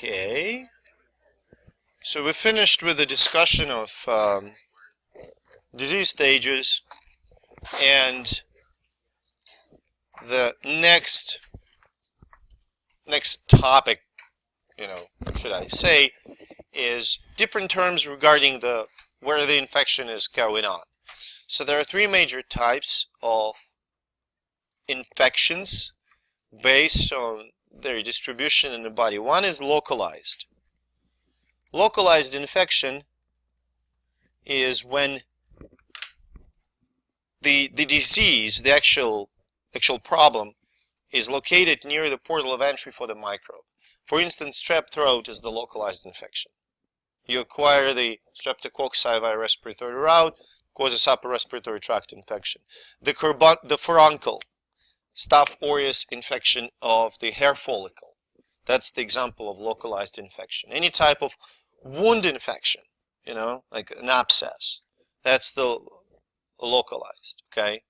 Okay, so we finished with the discussion of disease stages, and the next topic, should I say, is different terms regarding where the infection is going on. So there are three major types of infections based on their distribution in the body. One is localized. Localized infection is when the disease, the actual problem, is located near the portal of entry for the microbe. For instance, strep throat is the localized infection. You acquire the streptococci via respiratory route, causes upper respiratory tract infection. The furuncle, Staph aureus infection of the hair follicle. That's the example of localized infection. Any type of wound infection, like an abscess, that's the localized, okay?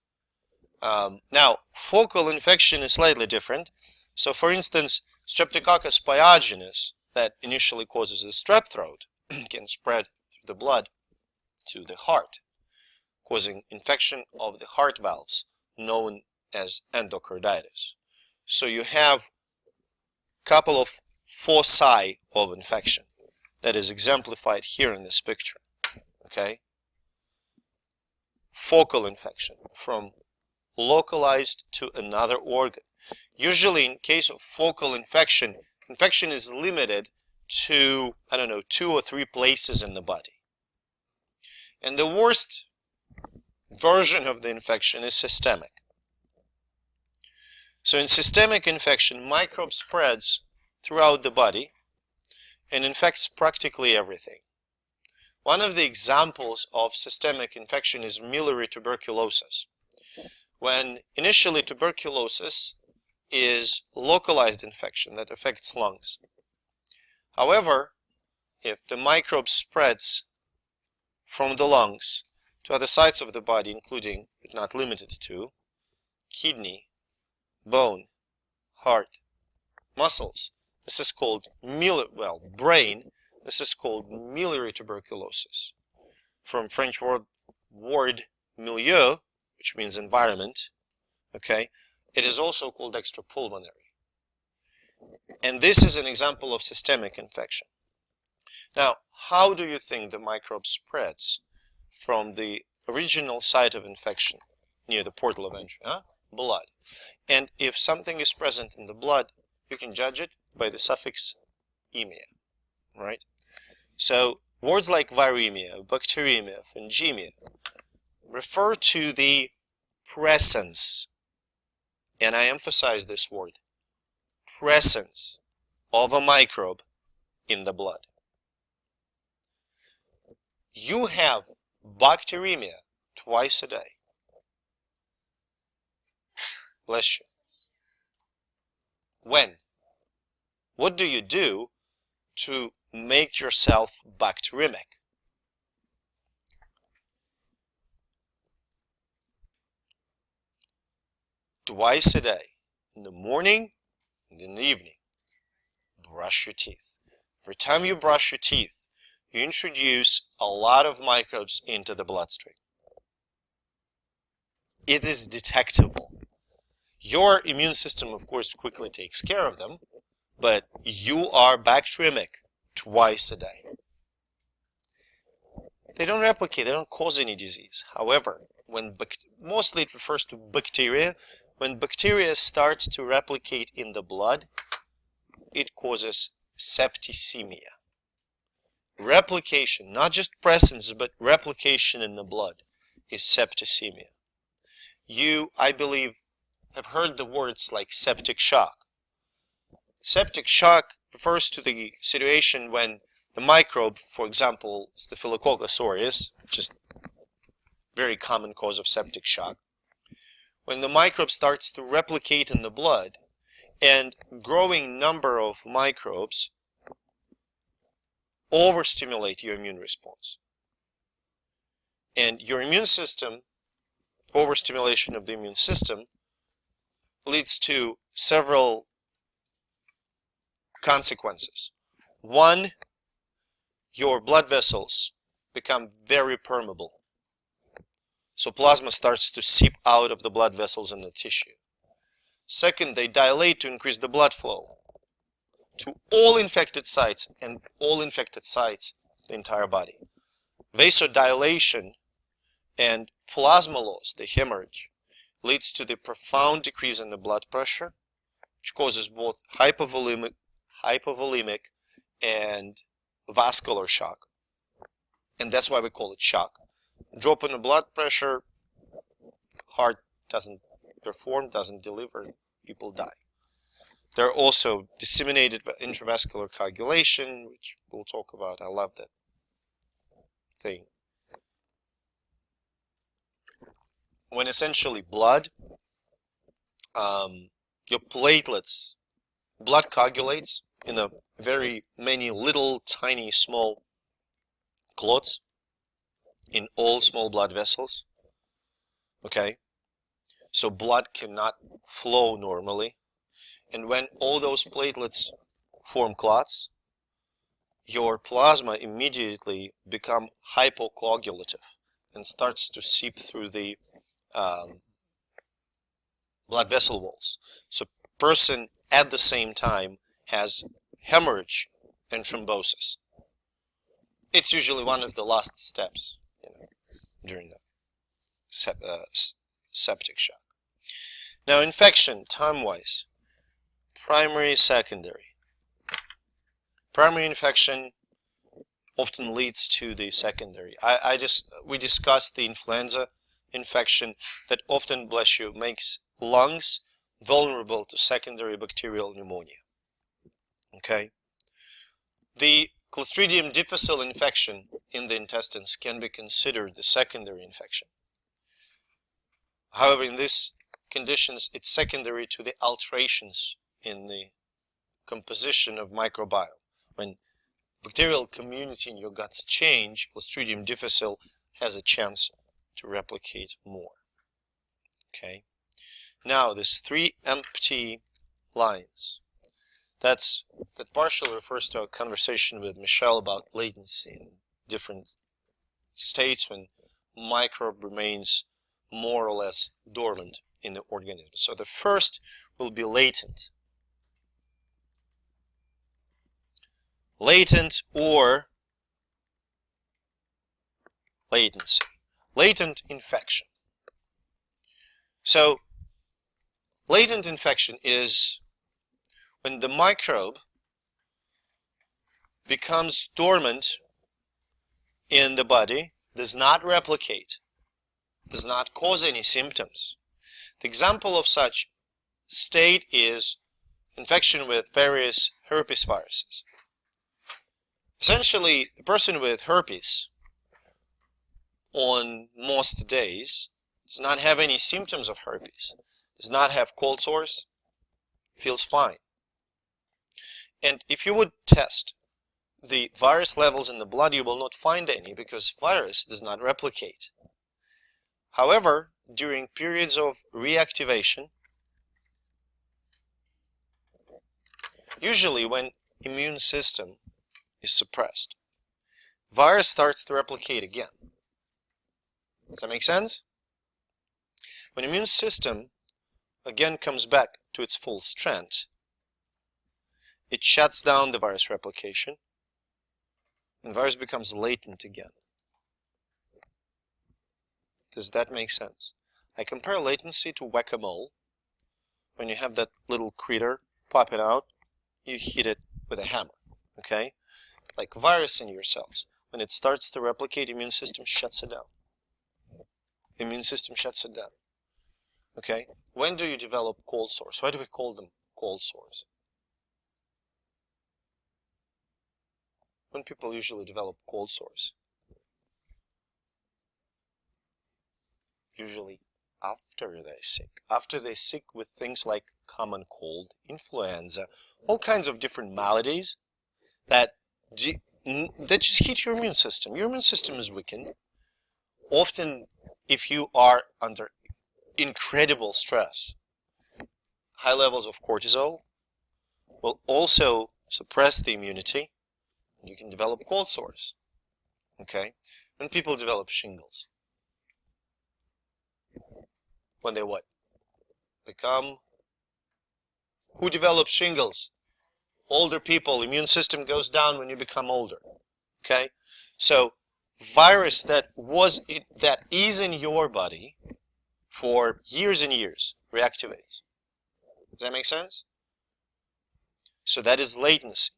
Now, focal infection is slightly different. So, for instance, Streptococcus pyogenes, that initially causes the strep throat, can spread through the blood to the heart, causing infection of the heart valves, known as endocarditis. So you have a couple of foci of infection that is exemplified here in this picture. Okay? Focal infection, from localized to another organ. Usually in case of focal infection, infection is limited to, 2 or 3 places in the body. And the worst version of the infection is systemic. So in systemic infection, microbe spreads throughout the body and infects practically everything. One of the examples of systemic infection is miliary tuberculosis, when initially tuberculosis is localized infection that affects lungs. However, if the microbe spreads from the lungs to other sites of the body, including, but not limited to, kidney, bone, heart, muscles, this is called brain, this is called miliary tuberculosis. From French word milieu, which means environment, okay, it is also called extrapulmonary. And this is an example of systemic infection. Now, how do you think the microbe spreads from the original site of infection near the portal of entry? Blood. And if something is present in the blood, you can judge it by the suffix emia, right? So words like viremia, bacteremia, fungemia refer to the presence, and I emphasize this word, presence of a microbe in the blood. You have bacteremia twice a day. Bless you. When? What do you do to make yourself bacteremic? Twice a day, in the morning and in the evening. Brush your teeth. Every time you brush your teeth, you introduce a lot of microbes into the bloodstream. It is detectable. Your immune system, of course, quickly takes care of them, but you are bacteremic twice a day. They don't replicate, they don't cause any disease. However, mostly it refers to bacteria. When bacteria starts to replicate in the blood, it causes septicemia. Replication, not just presence, but replication in the blood is septicemia. You, I believe, have heard the words like septic shock. Septic shock refers to the situation when the microbe, for example, Staphylococcus aureus, which is a very common cause of septic shock, when the microbe starts to replicate in the blood and growing number of microbes overstimulate your immune response. And your immune system, overstimulation of the immune system, leads to several consequences. One, your blood vessels become very permeable. So plasma starts to seep out of the blood vessels in the tissue. Second, they dilate to increase the blood flow to all infected sites, and all infected sites, the entire body. Vasodilation and plasma loss, the hemorrhage, leads to the profound decrease in the blood pressure, which causes both hypovolemic and vascular shock. And that's why we call it shock. Drop in the blood pressure, heart doesn't perform, doesn't deliver, people die. There are also disseminated intravascular coagulation, which we'll talk about. I love that thing. When essentially blood, your platelets, blood coagulates in a very many little tiny small clots in all small blood vessels. Okay, so blood cannot flow normally, and when all those platelets form clots, your plasma immediately become hypocoagulative and starts to seep through the blood vessel walls. So person at the same time has hemorrhage and thrombosis. It's usually one of the last steps, during the septic shock. Now, infection, time-wise, primary, secondary. Primary infection often leads to the secondary. We discussed the influenza infection that often, bless you, makes lungs vulnerable to secondary bacterial pneumonia. Okay? The Clostridium difficile infection in the intestines can be considered the secondary infection. However, in these conditions, it's secondary to the alterations in the composition of microbiome. When bacterial community in your guts change, Clostridium difficile has a chance to replicate more. Okay. Now, there's 3 empty lines. That partially refers to our conversation with Michelle about latency in different states when microbe remains more or less dormant in the organism. So the first will be latent. Latent or latency. Latent infection. So latent infection is when the microbe becomes dormant in the body, does not replicate, does not cause any symptoms. The example of such state is infection with various herpes viruses. Essentially, the person with herpes on most days does not have any symptoms of herpes, does not have cold sores, feels fine. And if you would test the virus levels in the blood, you will not find any because virus does not replicate. However, during periods of reactivation, usually when immune system is suppressed, virus starts to replicate again. Does that make sense? When immune system again comes back to its full strength, it shuts down the virus replication, and virus becomes latent again. Does that make sense? I compare latency to whack-a-mole. When you have that little critter popping out, you hit it with a hammer, okay? Like virus in your cells. When it starts to replicate, immune system shuts it down. Immune system shuts it down. Okay? When do you develop cold sores? Why do we call them cold sores? When people usually develop cold sores? Usually after they're sick. After they're sick with things like common cold, influenza, all kinds of different maladies that just hit your immune system. Your immune system is weakened. Often, if you are under incredible stress, high levels of cortisol will also suppress the immunity, You can develop cold sores. Okay? When people develop shingles. When they what? Become... Who develops shingles? Older people. Immune system goes down when you become older. Okay? So, virus that is in your body for years and years reactivates. Does that make sense? So that is latency.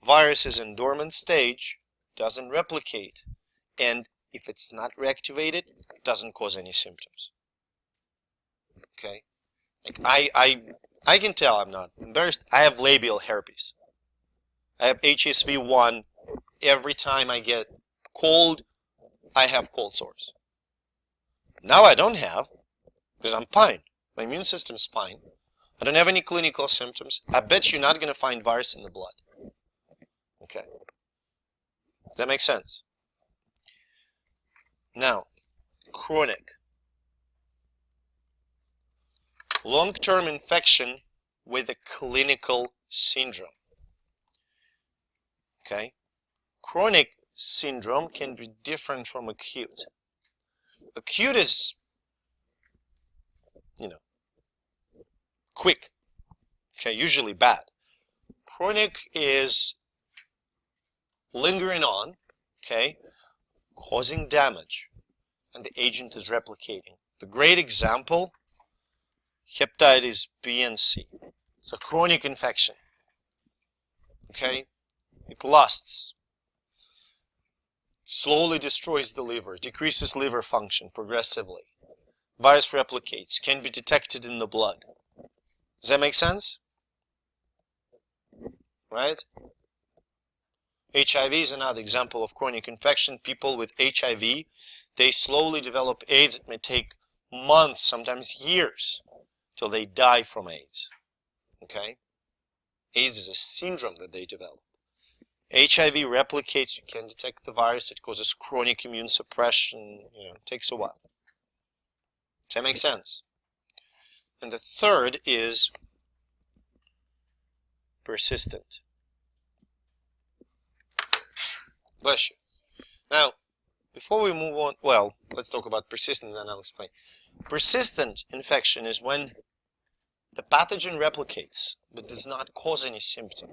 Virus is in dormant stage, doesn't replicate, and if it's not reactivated, it doesn't cause any symptoms. Okay? Like I can tell I'm not embarrassed. I have labial herpes. I have HSV1. Every time I get cold, I have cold sores. Now I don't have, because I'm fine. My immune system's fine. I don't have any clinical symptoms. I bet you're not going to find virus in the blood. Okay. Does that make sense? Now, chronic. Long-term infection with a clinical syndrome. Okay? Chronic syndrome can be different from acute. Acute is, quick. Okay, usually bad. Chronic is lingering on, okay, causing damage, and the agent is replicating. The great example, hepatitis B and C. It's a chronic infection. Okay? It lasts. Slowly destroys the liver, decreases liver function progressively. Virus replicates, can be detected in the blood. Does that make sense? Right? HIV is another example of chronic infection. People with HIV, they slowly develop AIDS. It may take months, sometimes years, till they die from AIDS. Okay? AIDS is a syndrome that they develop. HIV replicates, you can detect the virus, it causes chronic immune suppression, it takes a while. Does that make sense? And the third is persistent. Bless you. Now, before we move on, well, let's talk about persistent and then I'll explain. Persistent infection is when the pathogen replicates but does not cause any symptom.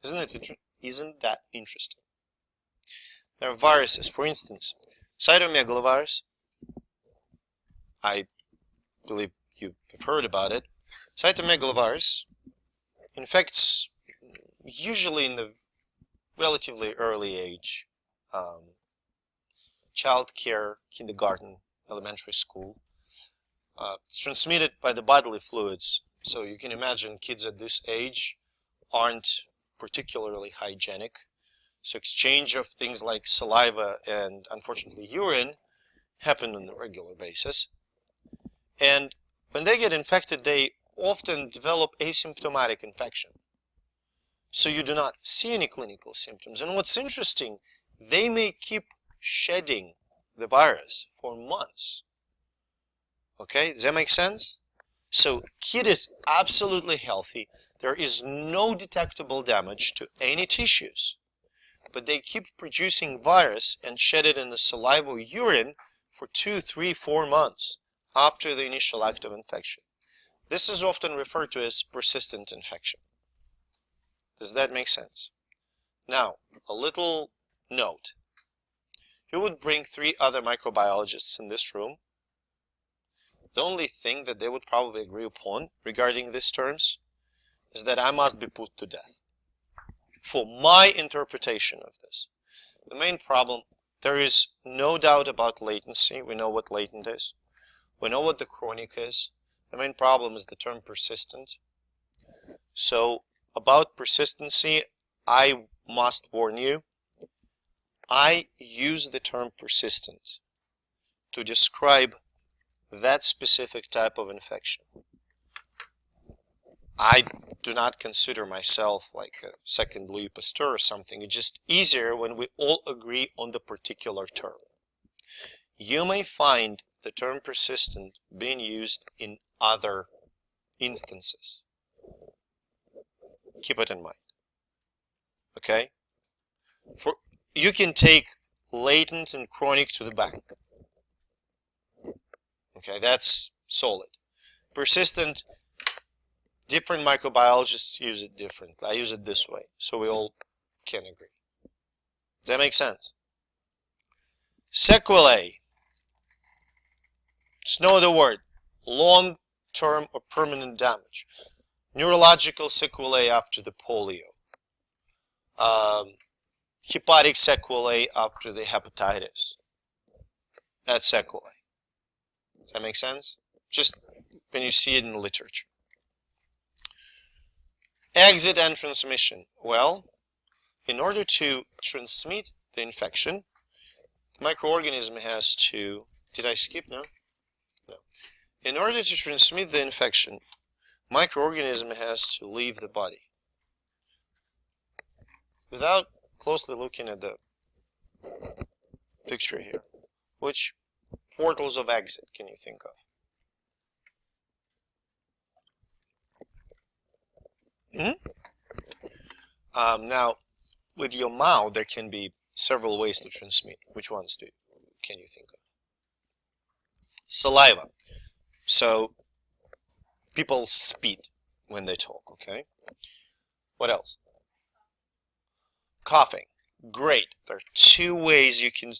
Isn't that interesting? There are viruses, for instance, cytomegalovirus. I believe you have heard about it. Cytomegalovirus infects usually in the relatively early age, child care, kindergarten, elementary school. It's transmitted by the bodily fluids, so you can imagine kids at this age aren't particularly hygienic. So exchange of things like saliva and, unfortunately, urine happen on a regular basis. And when they get infected, they often develop asymptomatic infection. So you do not see any clinical symptoms. And what's interesting, they may keep shedding the virus for months. Okay, does that make sense? So kid is absolutely healthy. There is no detectable damage to any tissues. But they keep producing virus and shed it in the saliva or urine for 2, 3, 4 months after the initial act of infection. This is often referred to as persistent infection. Does that make sense? Now, a little note. You would bring 3 other microbiologists in this room. The only thing that they would probably agree upon regarding these terms is that I must be put to death for my interpretation of this. The main problem, there is no doubt about latency. We know what latent is. We know what the chronic is. The main problem is the term persistent. So about persistency, I must warn you, I use the term persistent to describe that specific type of infection. I do not consider myself like a second Louis Pasteur or something. It's just easier when we all agree on the particular term. You may find the term persistent being used in other instances. Keep it in mind. Okay? You can take latent and chronic to the bank. Okay, that's solid. Persistent, different microbiologists use it differently. I use it this way, so we all can agree. Does that make sense? Sequelae. Just know the word. Long-term or permanent damage. Neurological sequelae after the polio. Hepatic sequelae after the hepatitis. That's sequelae. Does that make sense? Just when you see it in the literature. Exit and transmission. Well, in order to transmit the infection, the microorganism has to... Did I skip? No? No. In order to transmit the infection, microorganism has to leave the body. Without closely looking at the picture here, which portals of exit can you think of? Now, with your mouth, there can be several ways to transmit. Which ones can you think of? Saliva. So, people spit when they talk, okay? What else? Coughing. Great. There are two ways you can...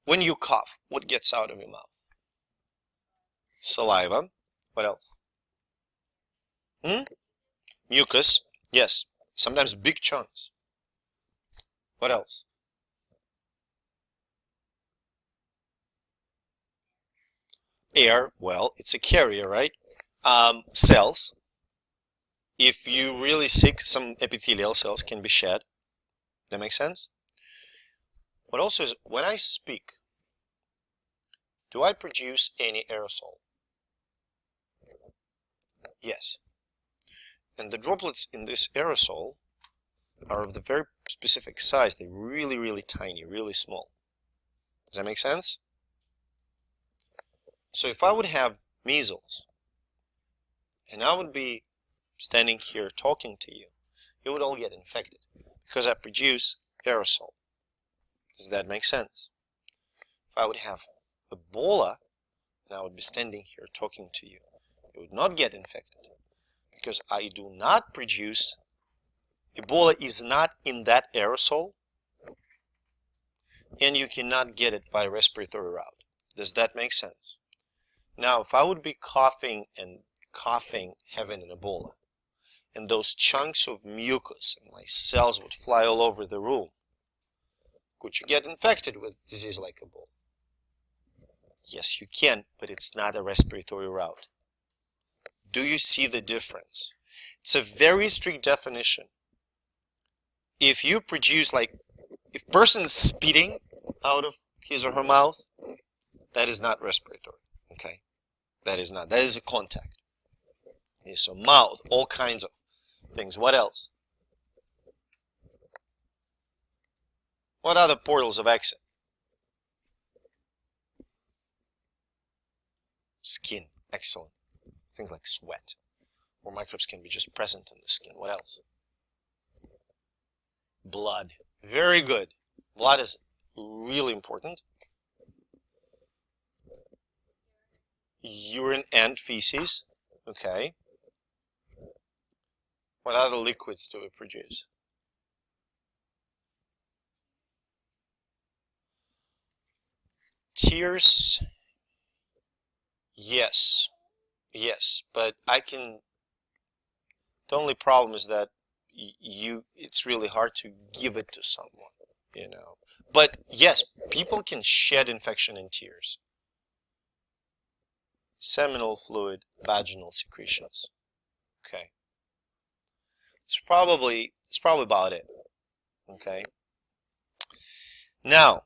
When you cough, what gets out of your mouth? Saliva. What else? Mucus. Yes. Sometimes big chunks. What else? Air. Well, it's a carrier, right? Cells. If you're really sick, some epithelial cells can be shed. That makes sense? What also is, when I speak, do I produce any aerosol? Yes. And the droplets in this aerosol are of the very specific size. They're really, really tiny, really small. Does that make sense? So if I would have measles, and I would be standing here talking to you, you would all get infected because I produce aerosol. Does that make sense? If I would have Ebola and I would be standing here talking to you, you would not get infected because I do not produce, Ebola is not in that aerosol, and you cannot get it by respiratory route. Does that make sense? Now, if I would be coughing and coughing, having an Ebola, and those chunks of mucus and my cells would fly all over the room, could you get infected with disease like Ebola? Yes, you can, but it's not a respiratory route. Do you see the difference? It's a very strict definition. If you produce, like, if person is spitting out of his or her mouth, that is not respiratory, okay? That is not. That is a contact. Okay, so mouth, all kinds of things. What else? What are the portals of exit? Skin. Excellent. Things like sweat, or microbes can be just present in the skin. What else? Blood. Very good. Blood is really important. Urine and feces. Okay. What other liquids do we produce? Tears. Yes. Yes, but the only problem is that it's really hard to give it to someone, you know. But yes, people can shed infection in tears. Seminal fluid, vaginal secretions. Okay. It's probably about it. Okay. Now,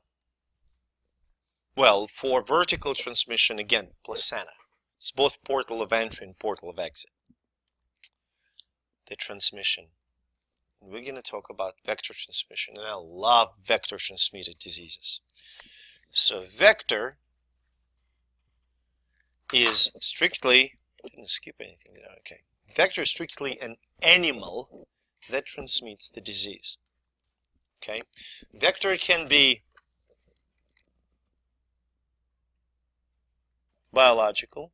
well, for vertical transmission, again, placenta. It's both portal of entry and portal of exit. The transmission. We're going to talk about vector transmission, and I love vector transmitted diseases. So vector is strictly, I didn't skip anything, did I? Okay. Vector is strictly an animal that transmits the disease. Okay, vector can be biological,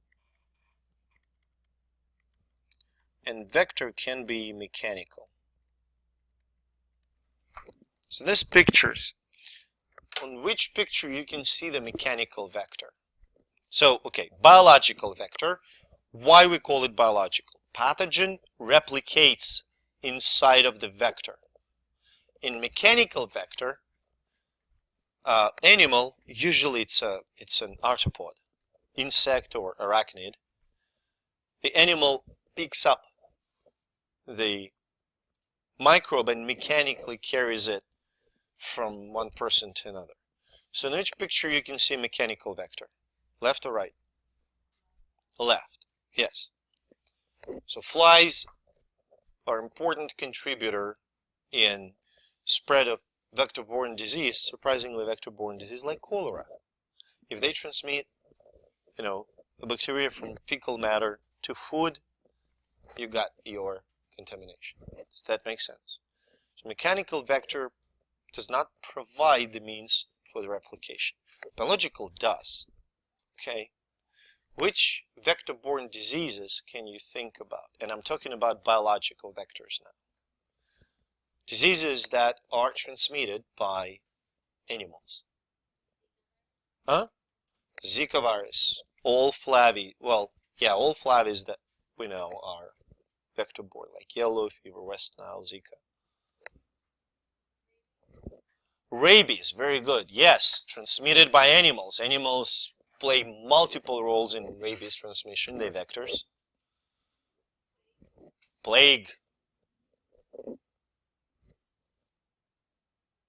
and vector can be mechanical. So this pictures, on which picture you can see the mechanical vector. So, okay, biological vector. Why we call it biological? Pathogen replicates inside of the vector. In mechanical vector, animal, usually it's an arthropod, insect or arachnid. The animal picks up the microbe and mechanically carries it from one person to another. So in each picture you can see mechanical vector. Left or right? Left, yes. So flies are an important contributor in spread of vector-borne disease, surprisingly vector-borne disease like cholera. If they transmit, a bacteria from fecal matter to food, you got your contamination. Does that make sense? So mechanical vector does not provide the means for the replication. Biological does. Okay? Which vector-borne diseases can you think about? And I'm talking about biological vectors now. Diseases that are transmitted by animals. Huh? Zika virus, all flavi. Well, yeah, all flavis that we know are vector-borne, like yellow fever, West Nile, Zika. Rabies, very good. Yes, transmitted by animals. Animals play multiple roles in rabies transmission. They're vectors. Plague.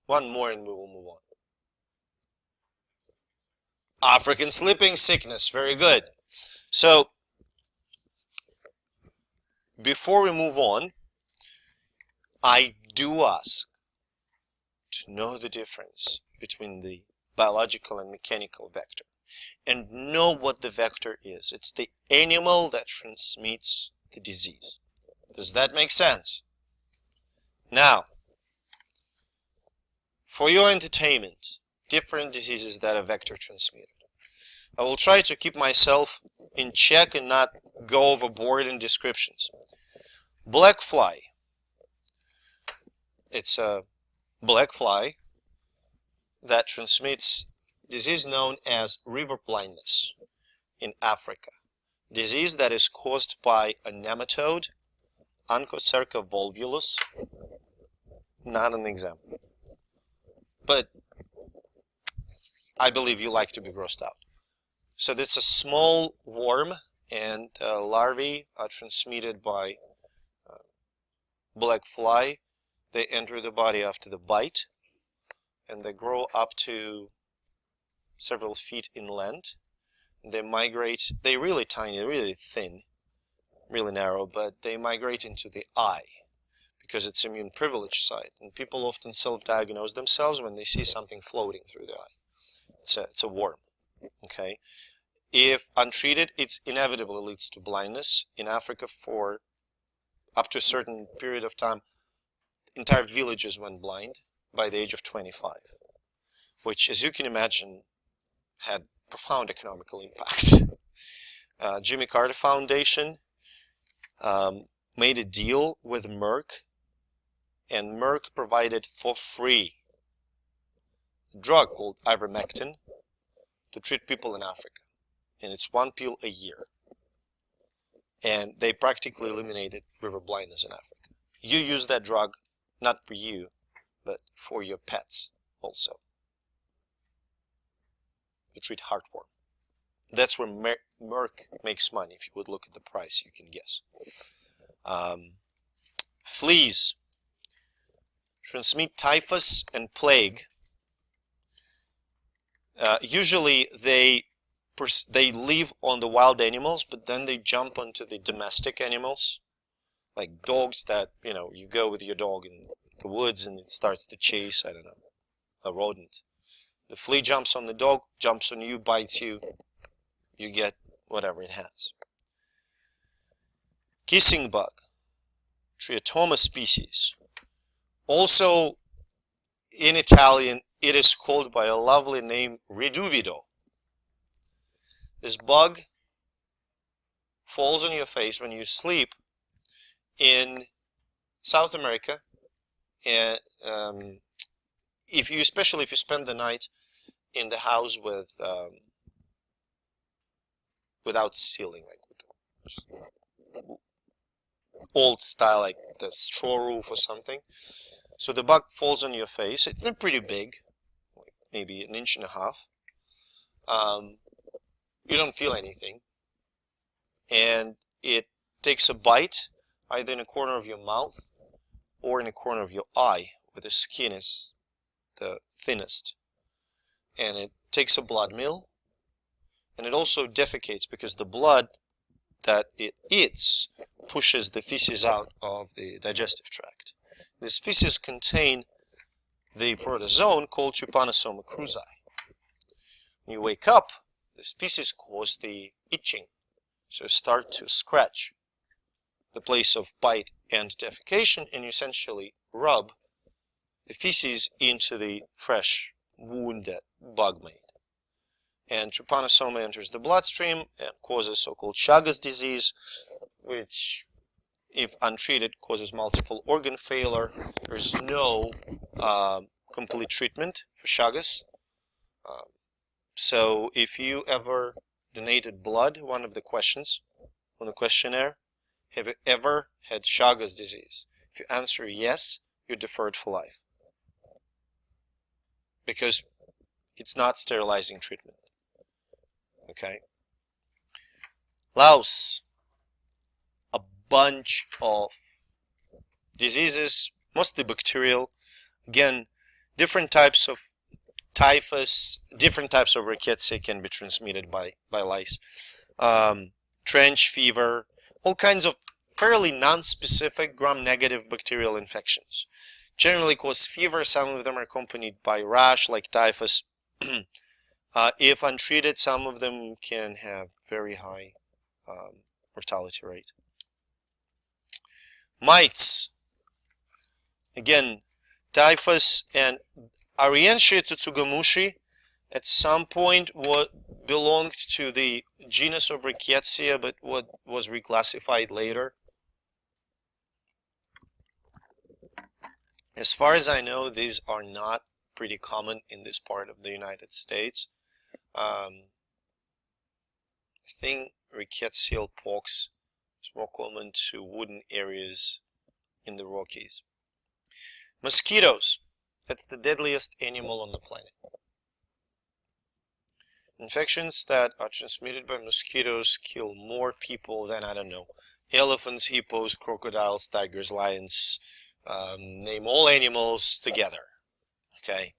One more and we will move on. African sleeping sickness, very good. So, before we move on, I do ask to know the difference between the biological and mechanical vector and know what the vector is. It's the animal that transmits the disease. Does that make sense? Now, for your entertainment, different diseases that are vector transmitted. I will try to keep myself in check and not go overboard in descriptions. Black fly. It's a black fly that transmits disease known as river blindness in Africa. Disease that is caused by a nematode, Onchocerca volvulus. Not an example. But I believe you like to be grossed out. So it's a small worm, and larvae are transmitted by black fly. They enter the body after the bite, and they grow up to several feet in length. They migrate. They're really tiny, really thin, really narrow, but they migrate into the eye because it's immune privilege site, and people often self-diagnose themselves when they see something floating through the eye. It's a worm. Okay, if untreated, it's inevitably leads to blindness. In Africa, for up to a certain period of time, entire villages went blind by the age of 25, which, as you can imagine, had profound economical impact. Jimmy Carter Foundation made a deal with Merck, and Merck provided for free a drug called ivermectin to treat people in Africa, and it's 1 pill a year, and they practically eliminated river blindness in Africa. You use that drug not for you, but for your pets also, to treat heartworm. That's where Merck makes money. If you would look at the price, you can guess. Fleas transmit typhus and plague. Usually they live on the wild animals, but then they jump onto the domestic animals, like dogs that, you go with your dog in the woods and it starts to chase, I don't know, a rodent. The flea jumps on the dog, jumps on you, bites you, you get whatever it has. Kissing bug Triatoma species. Also, in Italian, it is called by a lovely name, riduvido. This bug falls on your face when you sleep in South America, and especially if you spend the night in the house with without ceiling, like with just old style, like the straw roof or something. So the bug falls on your face. They're pretty big, like maybe 1.5 inches. You don't feel anything, and it takes a bite either in a corner of your mouth or in a corner of your eye, where the skin is the thinnest. And it takes a blood meal, and it also defecates, because the blood that it eats pushes the feces out of the digestive tract. These feces contain the protozoan called Trypanosoma cruzi. When you wake up, this feces cause the itching, so start to scratch the place of bite and defecation, and you essentially rub the feces into the fresh wound that bug made. And trypanosoma enters the bloodstream and causes so-called Chagas disease, which, if untreated, causes multiple organ failure. There's no complete treatment for Chagas. So if you ever donated blood, one of the questions on the questionnaire, have you ever had Chagas disease? If you answer yes, you're deferred for life, because it's not sterilizing treatment. Okay. Louse, a bunch of diseases, mostly bacterial. Again, different types of typhus, different types of rickettsia can be transmitted by lice. Trench fever, all kinds of fairly non-specific gram-negative bacterial infections. Generally cause fever. Some of them are accompanied by rash, like typhus. If untreated, some of them can have very high mortality rate. Mites. Again, typhus and Arientia tsutsugamushi at some point belonged to the genus of Rickettsia, but what was reclassified later. As far as I know, these are not pretty common in this part of the United States. I think rickettsial pox is more common to wooded areas in the Rockies. Mosquitoes. That's the deadliest animal on the planet. Infections that are transmitted by mosquitoes kill more people than, I don't know, elephants, hippos, crocodiles, tigers, lions, name all animals together. Okay.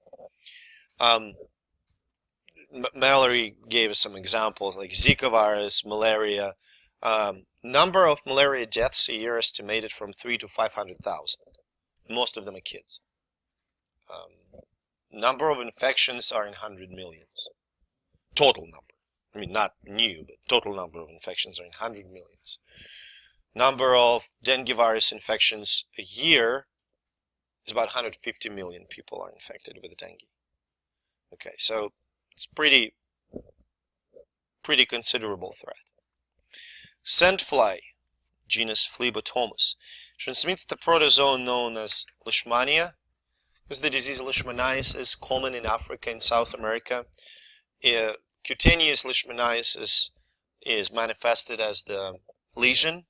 Mallory gave us some examples like Zika virus, malaria. Number of malaria deaths a year estimated from 300,000 to 500,000. Most of them are kids. Number of infections are in 100 millions. Total number. I mean, not new, but total number of infections are in 100 millions. Number of dengue virus infections a year is about 150 million people are infected with dengue. Okay, so it's pretty considerable threat. Scent fly, genus Phlebotomus, transmits the protozoan known as Leishmania. Because the disease Leishmaniasis is common in Africa and South America. Cutaneous Leishmaniasis is manifested as the lesion.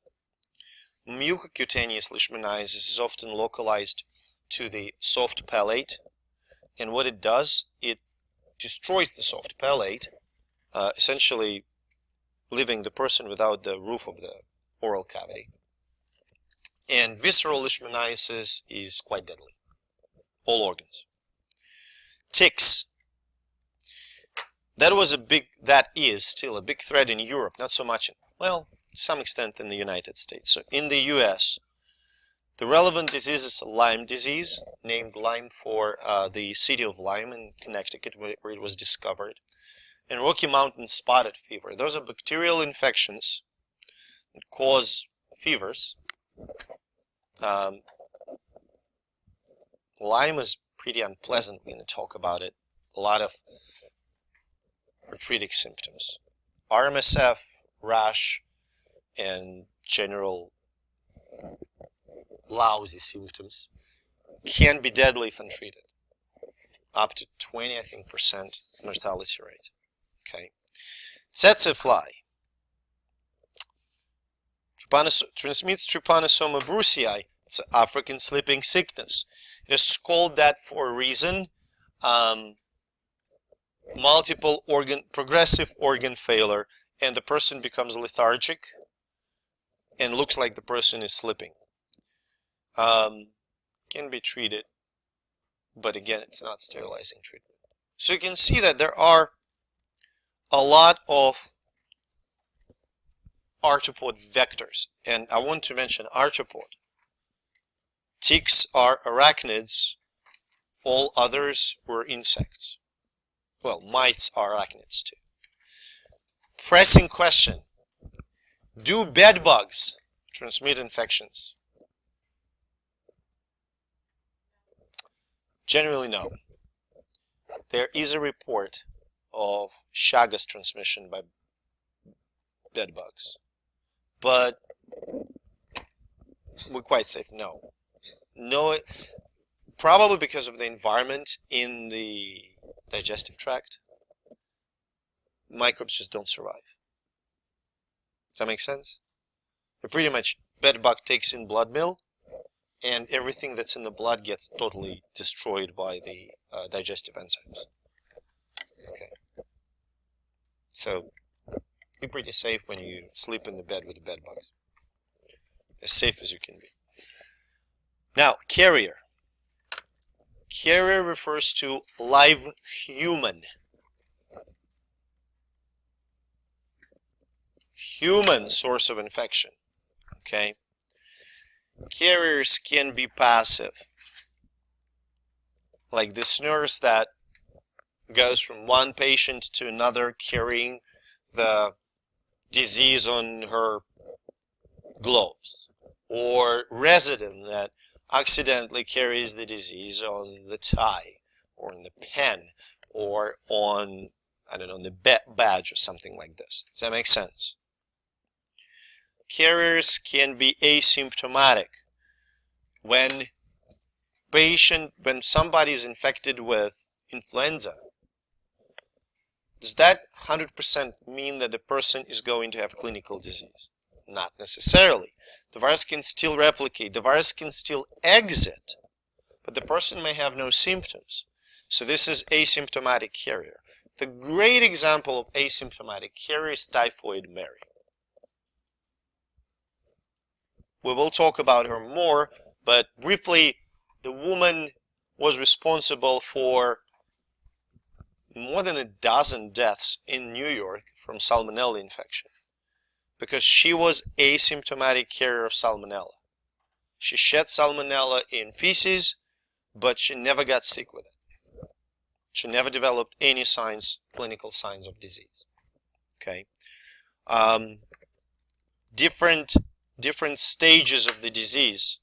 Mucocutaneous Leishmaniasis is often localized to the soft palate, and what it does, it destroys the soft palate, essentially leaving the person without the roof of the oral cavity. And visceral Leishmaniasis is quite deadly. All organs. Ticks. That is still a big threat in Europe, not so much, well, to some extent in the United States. So in the US, the relevant disease is Lyme disease, named Lyme for the city of Lyme in Connecticut, where it was discovered, and Rocky Mountain spotted fever. Those are bacterial infections that cause fevers, Lyme is pretty unpleasant. We're going to talk about it. A lot of arthritic symptoms. RMSF, rash, and general lousy symptoms can be deadly if untreated. Up to 20, I think, percent mortality rate. Okay. Tsetse fly transmits Trypanosoma brucei. It's an African sleeping sickness. It is called that for a reason. Progressive organ failure, and the person becomes lethargic and looks like the person is sleeping. Can be treated, but again, it's not sterilizing treatment. So you can see that there are a lot of arthropod vectors, and I want to mention arthropod. Ticks are arachnids, all others were insects. Well, mites are arachnids too. Pressing question: do bed bugs transmit infections? Generally, no. There is a report of Chagas transmission by bed bugs, but we're quite safe. No, probably because of the environment in the digestive tract. Microbes just don't survive. Does that make sense? They're pretty much, bed bug takes in blood meal, and everything that's in the blood gets totally destroyed by the digestive enzymes. Okay. So you're pretty safe when you sleep in the bed with the bed bugs. As safe as you can be. Now, carrier. Carrier refers to live human. Human source of infection. Okay. Carriers can be passive, like this nurse that goes from one patient to another carrying the disease on her gloves, or resident that accidentally carries the disease on the tie or on the pen or on, I don't know, the badge or something like this. Does that make sense? Carriers can be asymptomatic. When somebody is infected with influenza, does that 100% mean that the person is going to have clinical disease? Not necessarily. The virus can still replicate, the virus can still exit, but the person may have no symptoms. So this is asymptomatic carrier. The great example of asymptomatic carrier is Typhoid Mary. We will talk about her more, but briefly, the woman was responsible for more than a dozen deaths in New York from salmonella infection, because she was asymptomatic carrier of salmonella. She shed salmonella in feces, but she never got sick with it. She never developed any signs, clinical signs of disease. Okay. Different stages of the disease.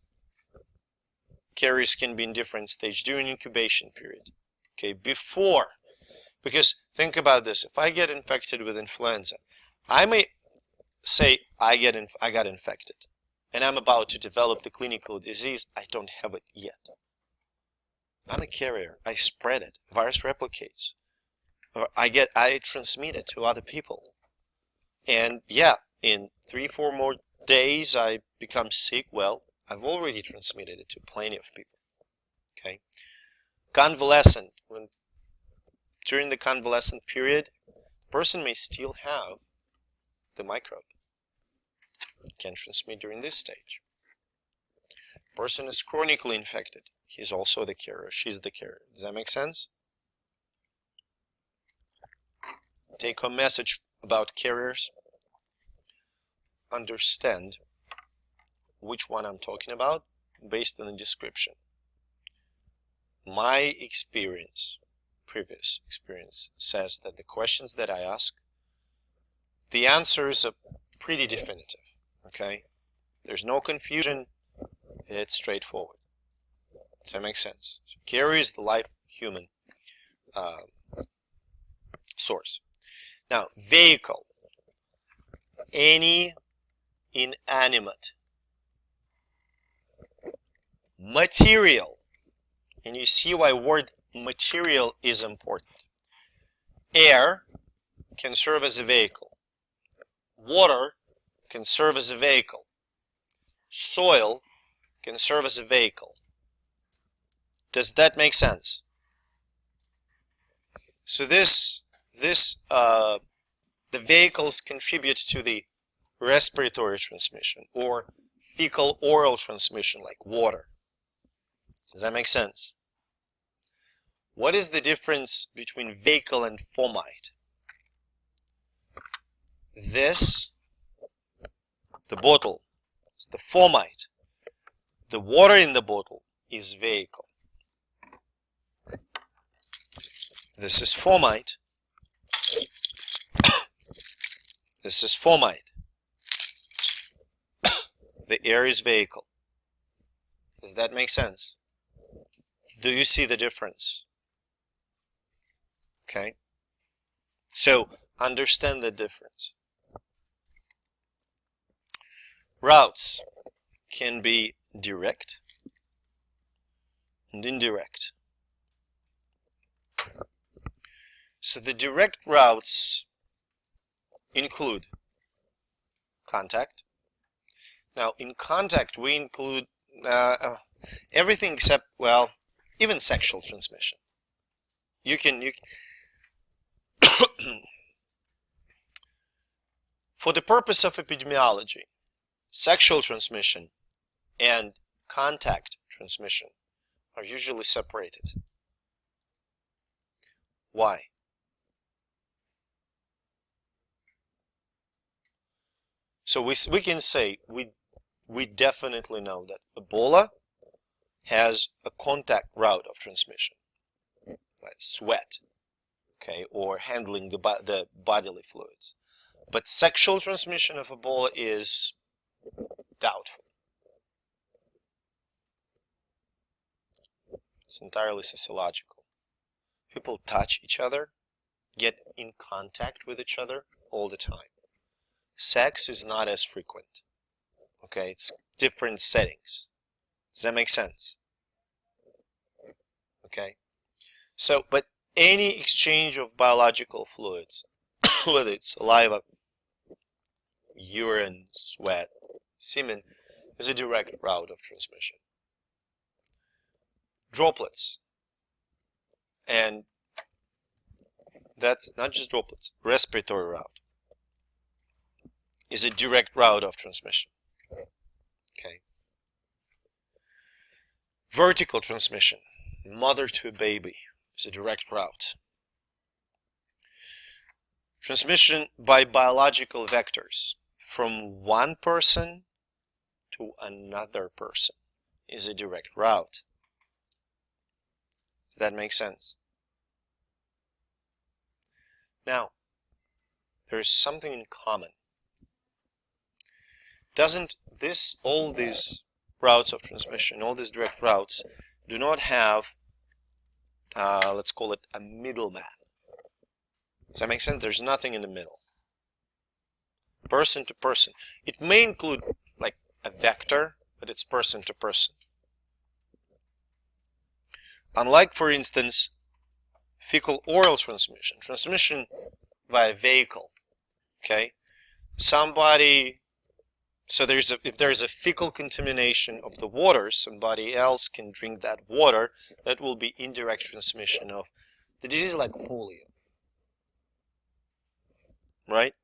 Carriers can be in different stages during incubation period. Okay, because think about this. If I get infected with influenza, I may say I got infected, and I'm about to develop the clinical disease. I don't have it yet. I'm a carrier. I spread it. Virus replicates. Or I transmit it to other people. And yeah, in 3-4 more days I become sick. Well, I've already transmitted it to plenty of people. Okay. Convalescent. During the convalescent period, the person may still have the microbe. It can transmit during this stage. Person is chronically infected. He's also the carrier. She's the carrier. Does that make sense? Take home message about carriers. Understand which one I'm talking about based on the description. My experience, previous experience, says that the questions that I ask, the answers are pretty definitive. Okay? There's no confusion. It's straightforward. Does that make sense? So carrier is the live human source. Now, vehicle. Any inanimate material. And you see why word material is important. Air can serve as a vehicle. Water can serve as a vehicle. Soil can serve as a vehicle. Does that make sense? So the vehicles contribute to the respiratory transmission or fecal oral transmission like water. Does that make sense? What is the difference between vehicle and fomite? This, the bottle, is the fomite. The water in the bottle is vehicle. This is fomite. This is fomite. The air is vehicle. Does that make sense? Do you see the difference? Okay. So understand the difference. Routes can be direct and indirect. So the direct routes include contact. Now in contact we include everything except, well, even sexual transmission. You can for the purpose of epidemiology, sexual transmission and contact transmission are usually separated. Why? So we can say we definitely know that Ebola has a contact route of transmission, right? Sweat, okay, or handling the bodily fluids. But sexual transmission of Ebola is doubtful. It's entirely sociological. People touch each other, get in contact with each other all the time. Sex is not as frequent. Okay, it's different settings. Does that make sense? Okay. So, but any exchange of biological fluids, whether it's saliva, urine, sweat, semen, is a direct route of transmission. Droplets. And that's not just droplets, respiratory route is a direct route of transmission. Okay. Vertical transmission, mother to a baby, is a direct route. Transmission by biological vectors from one person to another person is a direct route. Does that make sense? Now, there's something in common. Doesn't this, all these routes of transmission, all these direct routes, do not have, let's call it a middleman. Does that make sense? There's nothing in the middle. Person to person. It may include like a vector, but it's person to person. Unlike, for instance, fecal oral transmission, transmission via vehicle. Okay, somebody. So if there's a fecal contamination of the water, somebody else can drink that water. That will be indirect transmission of the disease like polio. Right?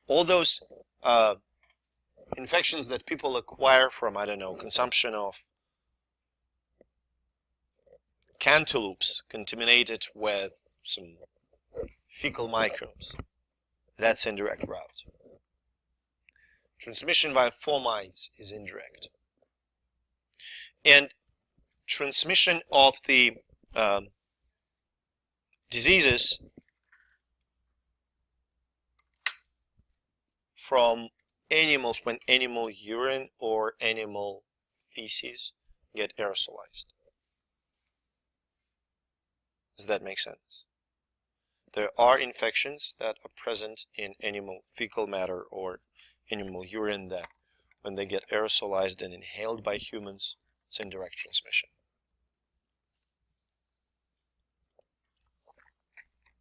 All those infections that people acquire from, I don't know, consumption of cantaloupes contaminated with some fecal microbes. That's indirect route. Transmission via fomites is indirect. And transmission of the diseases from animals when animal urine or animal feces get aerosolized. Does that make sense? There are infections that are present in animal fecal matter or animal urine that when they get aerosolized and inhaled by humans, it's indirect transmission.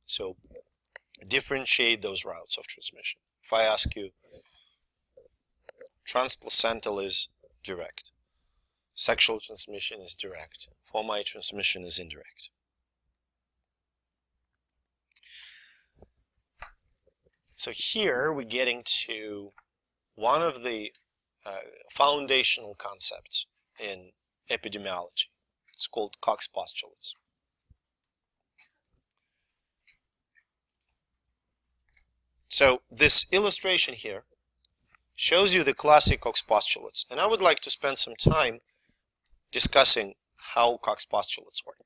So differentiate those routes of transmission. If I ask you, transplacental is direct, sexual transmission is direct, fomite transmission is indirect. So here we're getting to one of the foundational concepts in epidemiology. It's called Koch's postulates. So this illustration here shows you the classic Koch's postulates, and I would like to spend some time discussing how Koch's postulates work.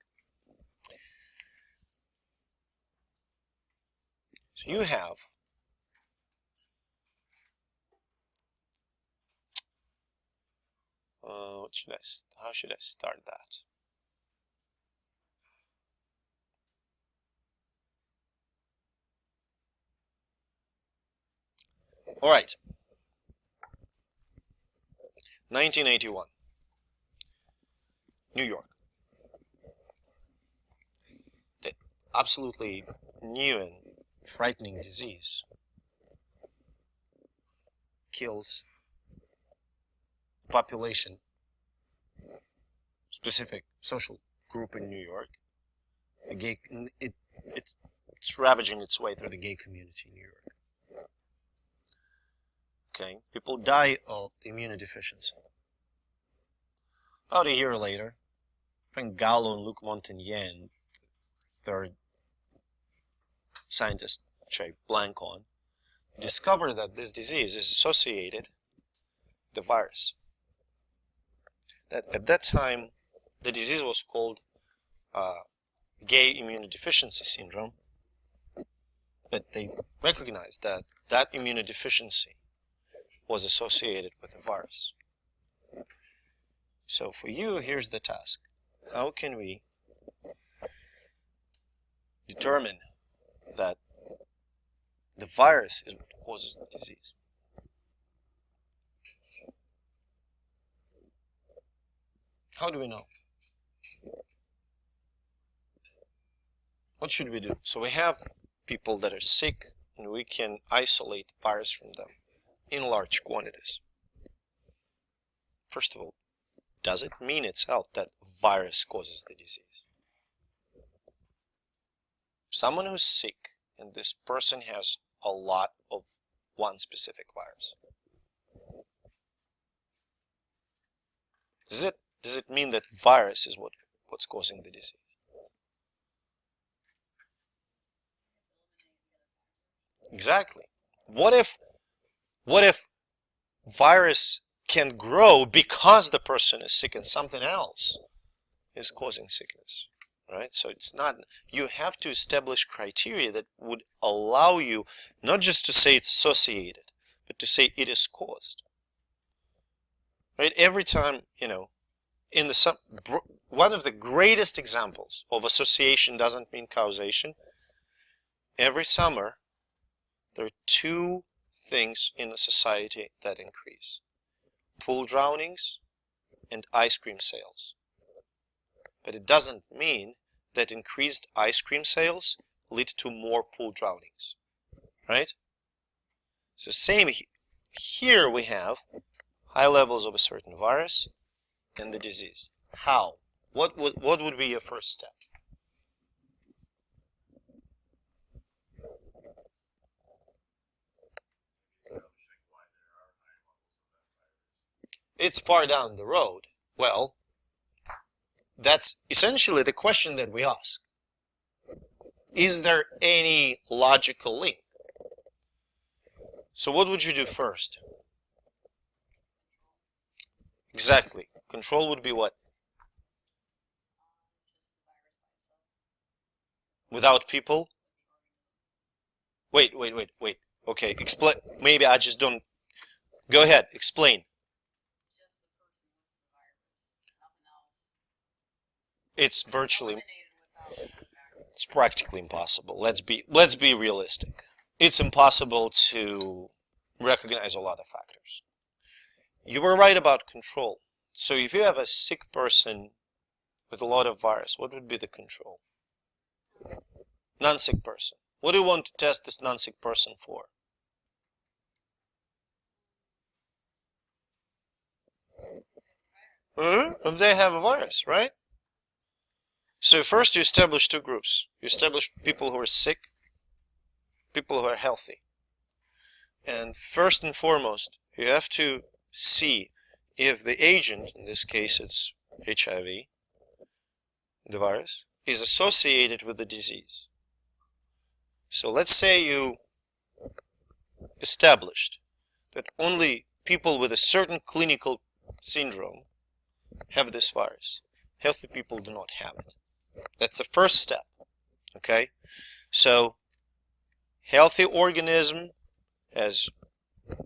So you have how should I start that? All right. 1981. New York. The absolutely new and frightening disease kills population, specific social group in New York. The gay, it's ravaging its way through the gay community in New York. Okay, people die of immunodeficiency. About a year later, Frank Gallo and Luc Montagnier, third scientist, which I blank on, discovered that this disease is associated with the virus. At that time, the disease was called gay immunodeficiency syndrome, but they recognized that that immunodeficiency was associated with the virus. So for you, here's the task. How can we determine that the virus is what causes the disease? How do we know? What should we do? So we have people that are sick, and we can isolate the virus from them in large quantities. First of all, does it mean itself that virus causes the disease? Someone who's sick, and this person has a lot of one specific virus. Does it mean that virus is what's causing the disease? Exactly. What if virus can grow because the person is sick and something else is causing sickness, right? So it's not, you have to establish criteria that would allow you not just to say it's associated, but to say it is caused, right? Every time, in the one of the greatest examples of association doesn't mean causation. Every summer, there are two things in the society that increase: pool drownings and ice cream sales. But it doesn't mean that increased ice cream sales lead to more pool drownings, right? So same here we have high levels of a certain virus and the disease. How? What would be your first step? It's far down the road. Well, that's essentially the question that we ask. Is there any logical link? So what would you do first? Exactly. Control would be what? Without people? Wait. Okay, explain. Maybe I just don't Go ahead, explain. It's virtually, it's practically impossible. Let's be realistic. It's impossible to recognize a lot of factors. You were right about control. So if you have a sick person with a lot of virus, what would be the control? Non-sick person. What do you want to test this non-sick person for? If they have a virus, right? So first you establish two groups. You establish people who are sick, people who are healthy. And first and foremost, you have to see if the agent, in this case it's HIV, the virus, is associated with the disease. So let's say you established that only people with a certain clinical syndrome have this virus. Healthy people do not have it. That's the first step. Okay? So, healthy organism has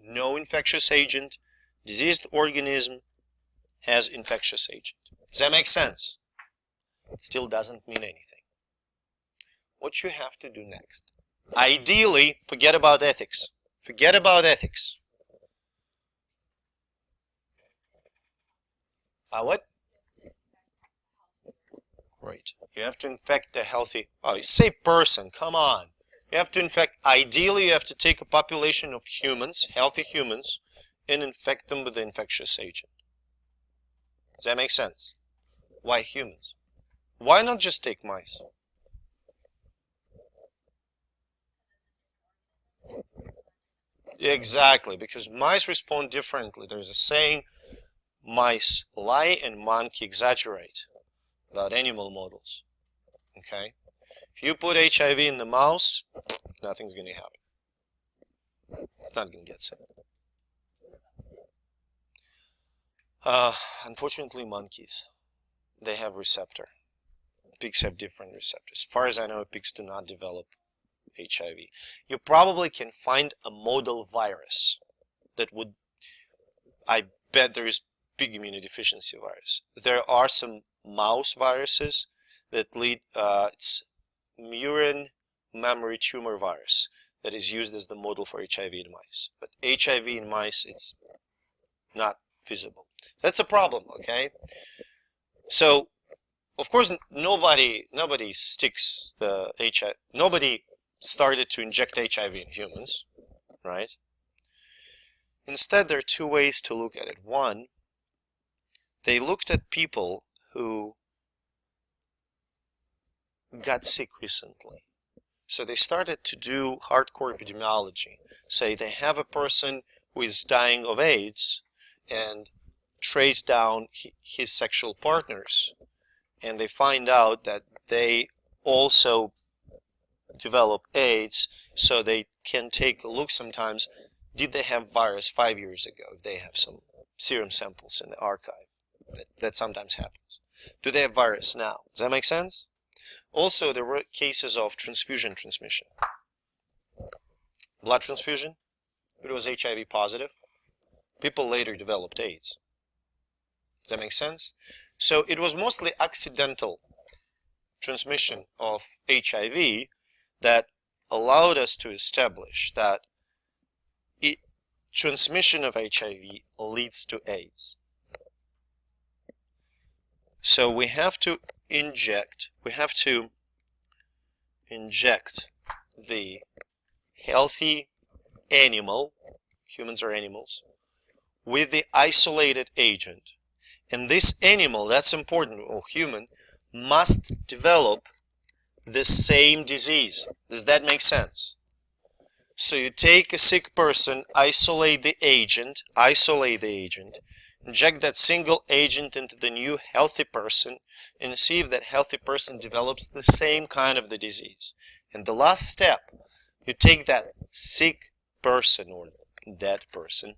no infectious agent. Diseased organism has infectious agent. Does that make sense? It still doesn't mean anything. What you have to do next? Ideally, forget about ethics. Forget about ethics. What? Right. You have to infect the healthy. Oh, say person. Come on. You have to infect. Ideally, you have to take a population of humans, healthy humans, and infect them with the infectious agent. Does that make sense? Why humans? Why not just take mice? Exactly, because mice respond differently. There's a saying, mice lie and monkey exaggerate about animal models. Okay? If you put HIV in the mouse, nothing's going to happen. It's not going to get sick. Unfortunately, monkeys, they have receptor. Pigs have different receptors. As far as I know, pigs do not develop HIV. You probably can find a model virus that would, I bet there is pig immunodeficiency virus. There are some mouse viruses that lead, it's murine mammary tumor virus that is used as the model for HIV in mice. But HIV in mice, it's not feasible. That's a problem, okay? So, of course, nobody sticks the HIV, nobody started to inject HIV in humans, right? Instead, there are two ways to look at it. One, they looked at people who got sick recently. So they started to do hardcore epidemiology. Say they have a person who is dying of AIDS and trace down his sexual partners, and they find out that they also develop AIDS, so they can take a look sometimes, did they have virus 5 years ago, if they have some serum samples in the archive. That sometimes happens. Do they have virus now? Does that make sense? Also, there were cases of transfusion transmission. Blood transfusion, it was HIV positive. People later developed AIDS. Does that make sense? So it was mostly accidental transmission of HIV that allowed us to establish that transmission of HIV leads to AIDS. So we have to inject the healthy animal, humans are animals, with the isolated agent. And this animal, that's important, or human, must develop the same disease. Does that make sense? So you take a sick person, isolate the agent, inject that single agent into the new healthy person, and see if that healthy person develops the same kind of the disease. And the last step, you take that sick person or dead person,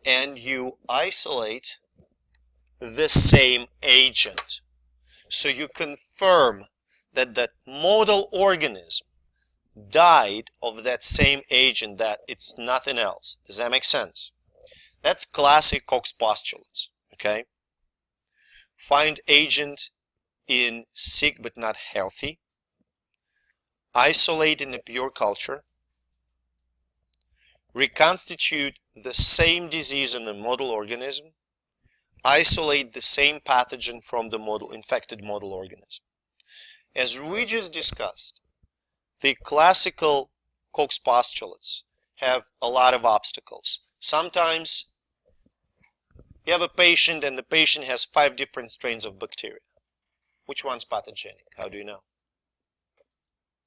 and you isolate the same agent. So you confirm that that model organism died of that same agent, that it's nothing else. Does that make sense? That's classic Koch's postulates, okay? Find agent in sick but not healthy. Isolate in a pure culture. Reconstitute the same disease in the model organism. Isolate the same pathogen from the infected model organism. As we just discussed, the classical Koch's postulates have a lot of obstacles. Sometimes you have a patient and the patient has 5 different strains of bacteria. Which one's pathogenic? How do you know?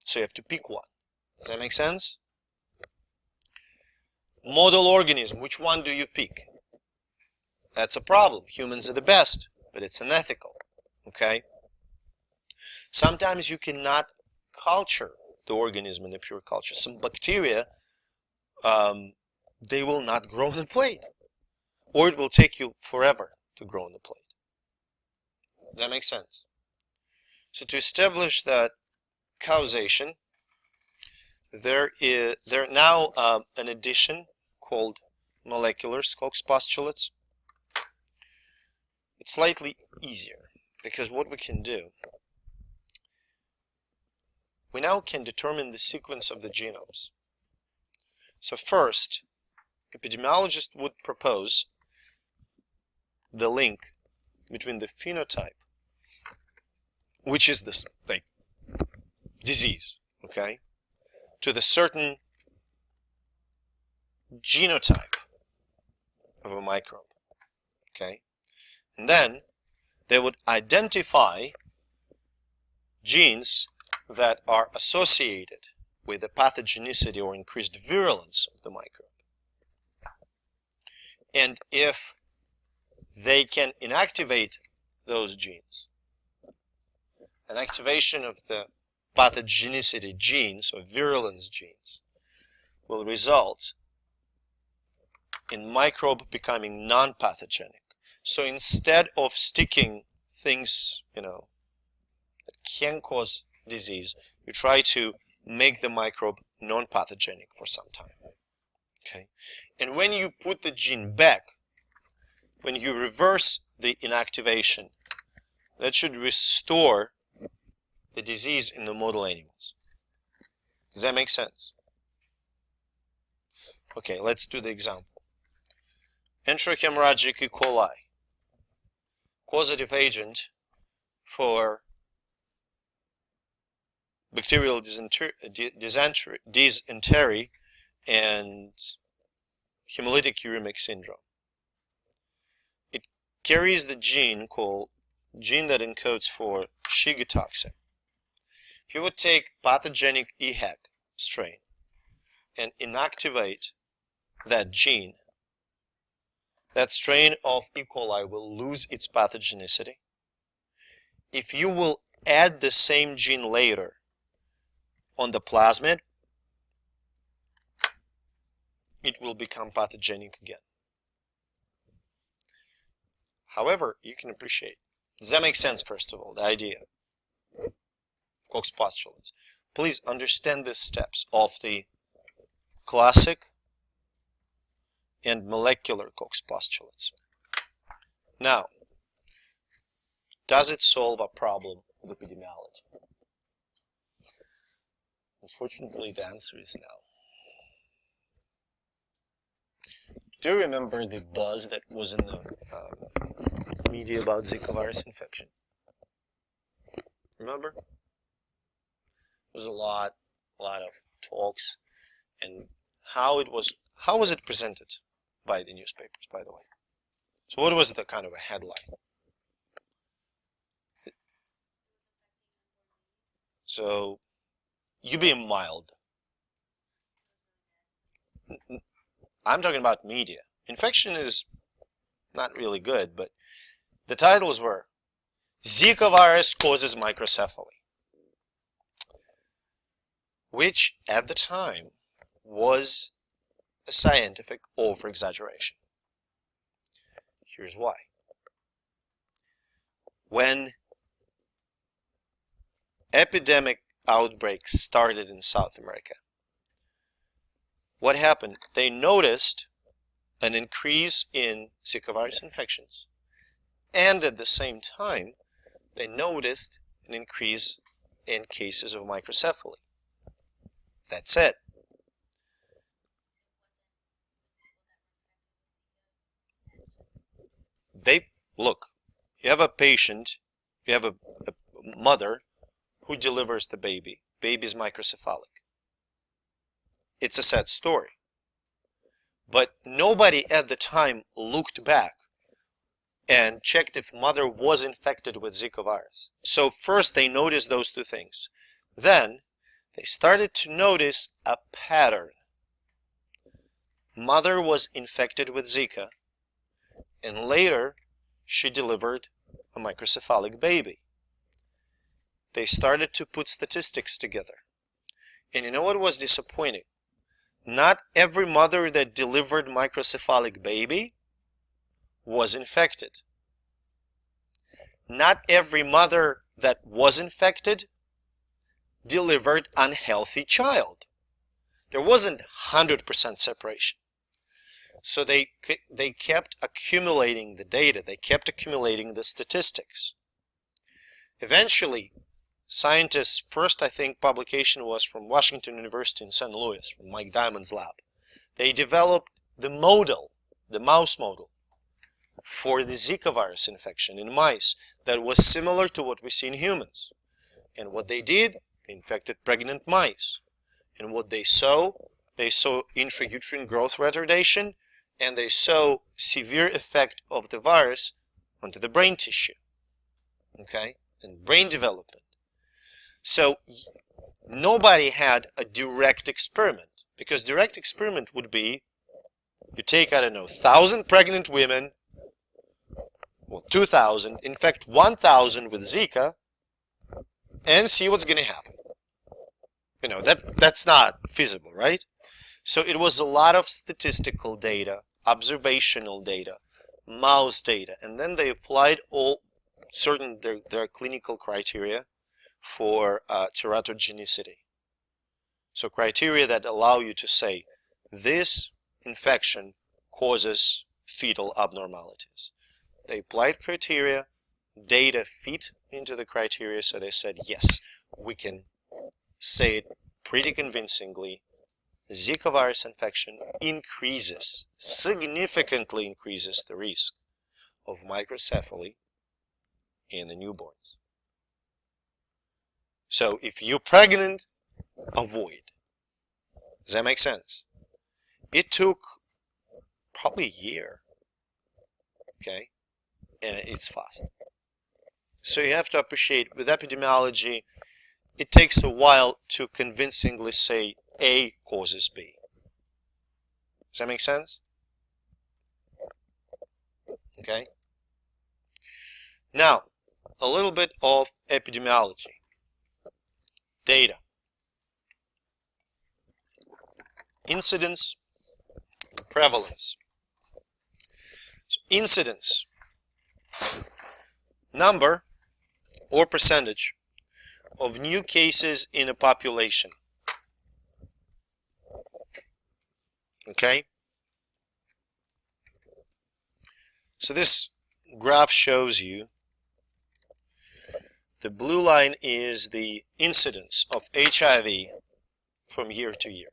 So you have to pick one. Does that make sense? Model organism, which one do you pick? That's a problem. Humans are the best, but it's unethical. Okay? Sometimes you cannot culture the organism in a pure culture. Some bacteria, they will not grow on the plate. Or it will take you forever to grow on the plate. Does that make sense? So to establish that causation, there now an addition called molecular Koch's postulates. It's slightly easier because what we can do, we now can determine the sequence of the genomes. So first, epidemiologists would propose the link between the phenotype, which is this like disease, okay, to the certain genotype of a microbe, okay, and then they would identify genes that are associated with the pathogenicity or increased virulence of the microbe. And if they can inactivate those genes, an activation of the pathogenicity genes or virulence genes will result in microbe becoming non-pathogenic. So instead of sticking things, that can cause disease, you try to make the microbe non-pathogenic for some time. Okay? And when you put the gene back, when you reverse the inactivation, that should restore the disease in the model animals. Does that make sense? Okay, let's do the example. Enterohemorrhagic E. coli, causative agent for bacterial dysentery and hemolytic uremic syndrome. It carries the gene that encodes for Shiga toxin. If you would take pathogenic EHEC strain and inactivate that gene, that strain of E. coli will lose its pathogenicity. If you will add the same gene later on the plasmid, it will become pathogenic again. However, you can appreciate. Does that make sense, first of all, the idea of Koch's postulates? Please understand the steps of the classic and molecular Koch's postulates. Now, does it solve a problem with epidemiology? Unfortunately, the answer is no. Do you remember the buzz that was in the media about Zika virus infection? Remember? There was a lot of talks, and how was it presented by the newspapers, by the way? So what was the kind of a headline? So, you being mild. I'm talking about media. Infection is not really good, but the titles were Zika virus causes microcephaly, which at the time was a scientific over-exaggeration. Here's why. When epidemic outbreak started in South America. What happened? They noticed an increase in Zika virus infections, and at the same time, they noticed an increase in cases of microcephaly. That's it. Look, you have a patient, you have a mother who delivers the baby. Baby's microcephalic. It's a sad story. But nobody at the time looked back and checked if mother was infected with Zika virus. So first they noticed those two things. Then they started to notice a pattern. Mother was infected with Zika, and later she delivered a microcephalic baby. They started to put statistics together. And you know what was disappointing? Not every mother that delivered microcephalic baby was infected. Not every mother that was infected delivered unhealthy child. There wasn't 100% separation. So they kept accumulating the data. They kept accumulating the statistics. Eventually, scientists, first I think publication was from Washington University in St. Louis, from Mike Diamond's lab. They developed the model, the mouse model, for the Zika virus infection in mice that was similar to what we see in humans. And what they did, they infected pregnant mice. And what they saw intrauterine growth retardation, and they saw severe effect of the virus onto the brain tissue, okay, and brain development. So nobody had a direct experiment, because direct experiment would be you take, I don't know, 1,000 pregnant women, well, 2,000, infect 1,000 with Zika, and see what's going to happen. You know, that's not feasible, right? So it was a lot of statistical data, observational data, mouse data, and then they applied all certain their clinical criteria for teratogenicity. So criteria that allow you to say this infection causes fetal abnormalities. They applied criteria, data fit into the criteria, so they said yes, we can say it pretty convincingly. Zika virus infection significantly increases the risk of microcephaly in the newborns. So if you're pregnant, avoid. Does that make sense? It took probably a year, okay, and it's fast. So you have to appreciate, with epidemiology, it takes a while to convincingly say A causes B. Does that make sense? Okay. Now, a little bit of epidemiology. Data. Incidence, prevalence. So incidence, number or percentage of new cases in a population. Okay? So this graph shows you the blue line is the incidence of HIV from year to year.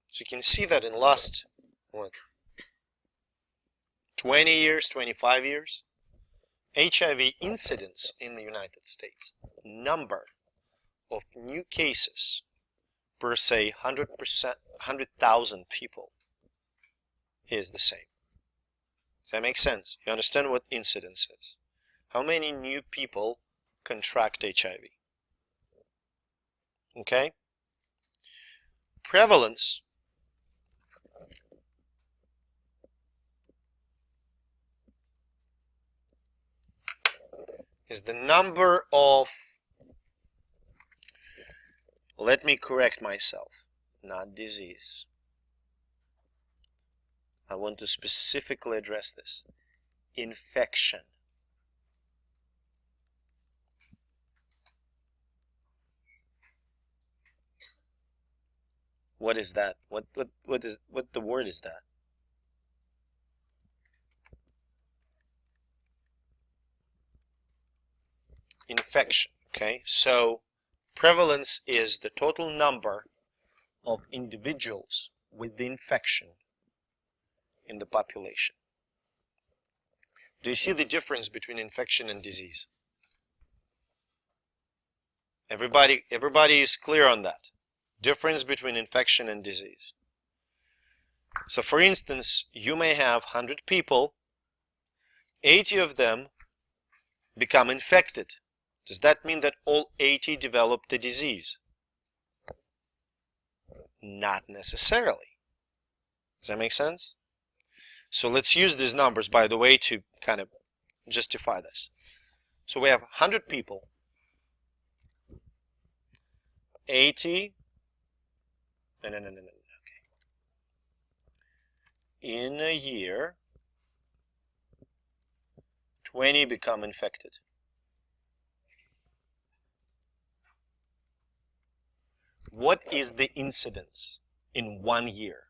So you can see that in last, 20 years, 25 years, HIV incidence in the United States, number of new cases per say 100,000 people is the same. Does that make sense? You understand what incidence is? How many new people contract HIV? Okay? Prevalence is the number of, let me correct myself, not disease. I want to specifically address this. Infection. What is that? What the word is that? Infection. Okay, so prevalence is the total number of individuals with the infection in the population. Do you see the difference between infection and disease? Everybody is clear on that. Difference between infection and disease. So for instance, you may have 100 people, 80 of them become infected. Does that mean that all 80 develop the disease? Not necessarily. Does that make sense? So let's use these numbers, by the way, to kind of justify this. So we have 100 people, 80, okay. In a year, 20 become infected. What is the incidence in 1 year?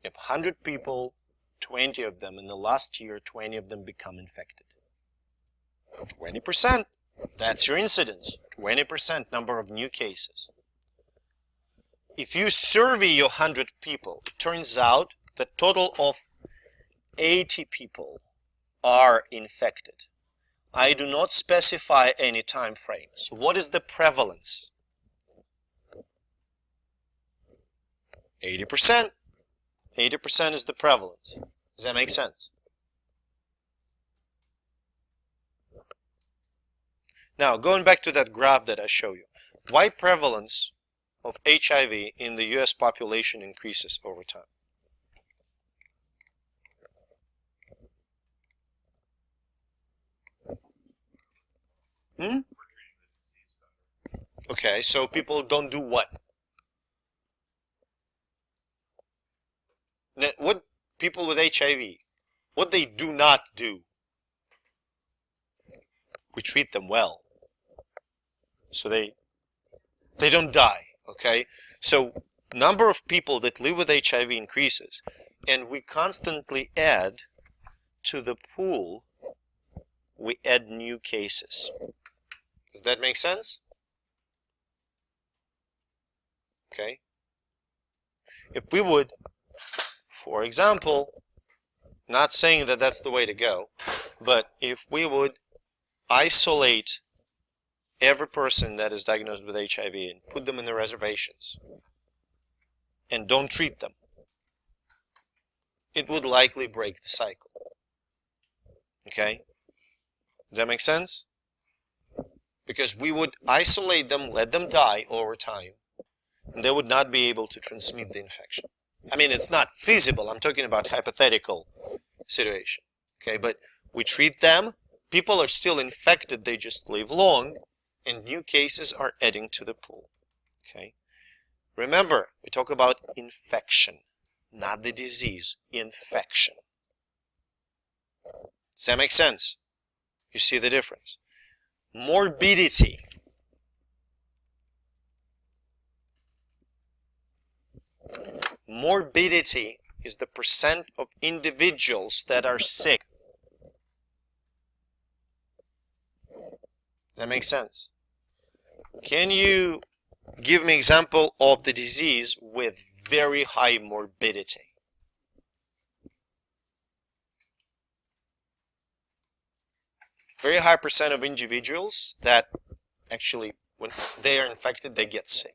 You have 100 people, 20 of them in the last year, 20 of them become infected. 20%. That's your incidence. 20% number of new cases. If you survey your 100 people, it turns out the total of 80 people are infected. I do not specify any time frame. So what is the prevalence? 80%. 80% is the prevalence. Does that make sense? Now, going back to that graph that I showed you, why prevalence of HIV in the US population increases over time? Okay, so people don't do what? What people with HIV, what they do not do? We treat them well. So they don't die, okay? So number of people that live with HIV increases, and we constantly add to the pool, we add new cases. Does that make sense? Okay. If we would, for example, not saying that that's the way to go, but if we would isolate every person that is diagnosed with HIV and put them in the reservations and don't treat them, it would likely break the cycle. Okay? Does that make sense? Because we would isolate them, let them die over time, and they would not be able to transmit the infection. I mean, it's not feasible. I'm talking about hypothetical situation. Okay, but we treat them. People are still infected. They just live long, and new cases are adding to the pool. Okay. Remember, we talk about infection, not the disease. Infection. Does that make sense? You see the difference? Morbidity. Morbidity is the percent of individuals that are sick. Does that make sense? Can you give me an example of the disease with very high morbidity? Very high percent of individuals that actually, when they are infected, they get sick.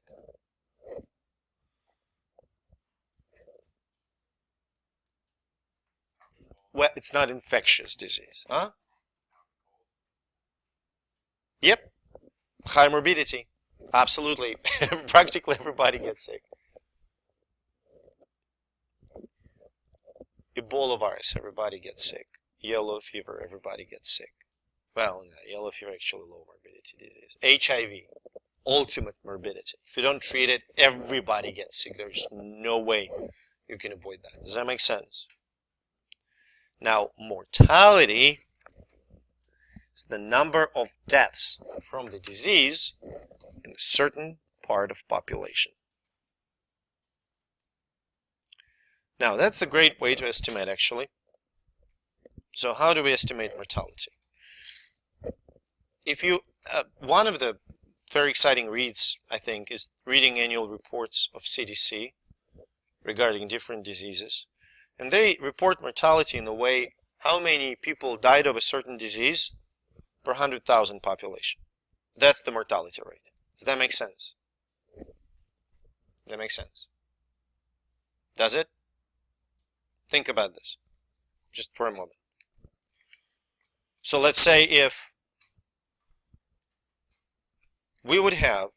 Well, it's not infectious disease, huh? Yep, high morbidity, absolutely. Practically everybody gets sick. Ebola virus, everybody gets sick. Yellow fever, everybody gets sick. Well, no, yellow fever actually low morbidity disease. HIV, ultimate morbidity. If you don't treat it, everybody gets sick. There's no way you can avoid that. Does that make sense? Now, mortality is the number of deaths from the disease in a certain part of population. Now, that's a great way to estimate, actually. So how do we estimate mortality? If you, one of the very exciting reads, I think, is reading annual reports of CDC regarding different diseases. And they report mortality in the way how many people died of a certain disease per 100,000 population. That's the mortality rate. Does that make sense? That makes sense. Does it? Think about this just for a moment. So let's say if we would have,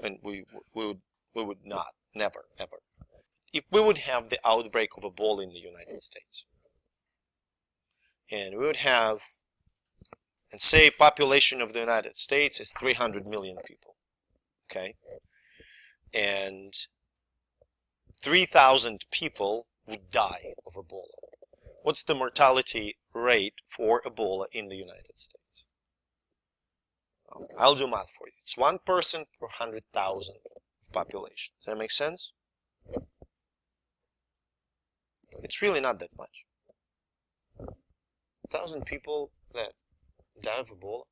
and we would not, never, ever, if we would have the outbreak of Ebola in the United States, and we would have, and say population of the United States is 300 million people, okay, and 3,000 people would die of Ebola. What's the mortality rate for Ebola in the United States? I'll do math for you. It's 1 person per 100,000 of population. Does that make sense? It's really not that much. 1,000 people that died of Ebola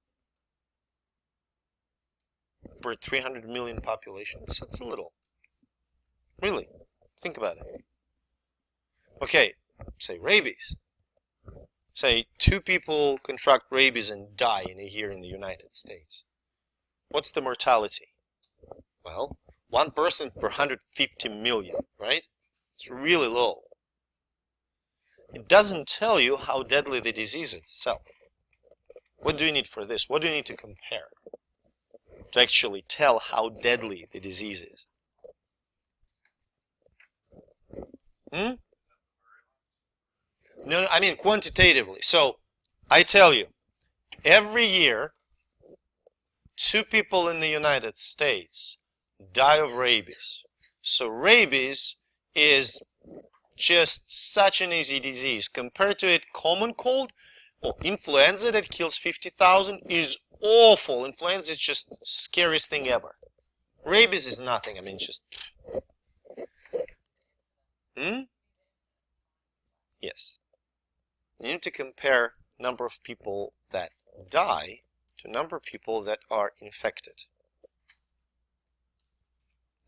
per 300 million population. It's a little. Really. Think about it. Okay, say rabies. Say 2 people contract rabies and die in a year in the United States. What's the mortality? Well, 1 person per 150 million, right? It's really low. It doesn't tell you how deadly the disease is itself. What do you need for this? What do you need to compare to actually tell how deadly the disease is? No, I mean quantitatively. So I tell you, every year, 2 people in the United States die of rabies. So rabies is just such an easy disease. Compared to it, common cold or influenza that kills 50,000 is awful. Influenza is just the scariest thing ever. Rabies is nothing. I mean, just... Yes. You need to compare number of people that die to number of people that are infected.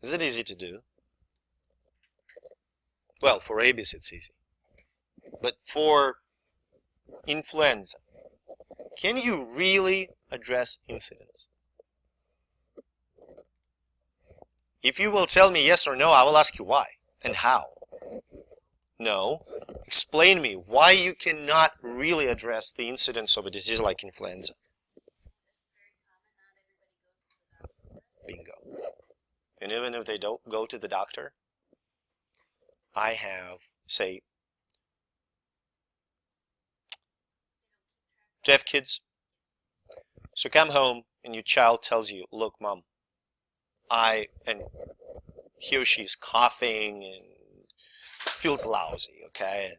Is it easy to do? Well, for rabies it's easy. But for influenza, can you really address incidence? If you will tell me yes or no, I will ask you why and how. No. Explain me why you cannot really address the incidence of a disease like influenza. Bingo. And even if they don't go to the doctor, I have, say, do you have kids? So come home and your child tells you, look, Mom, and he or she is coughing and feels lousy, okay, and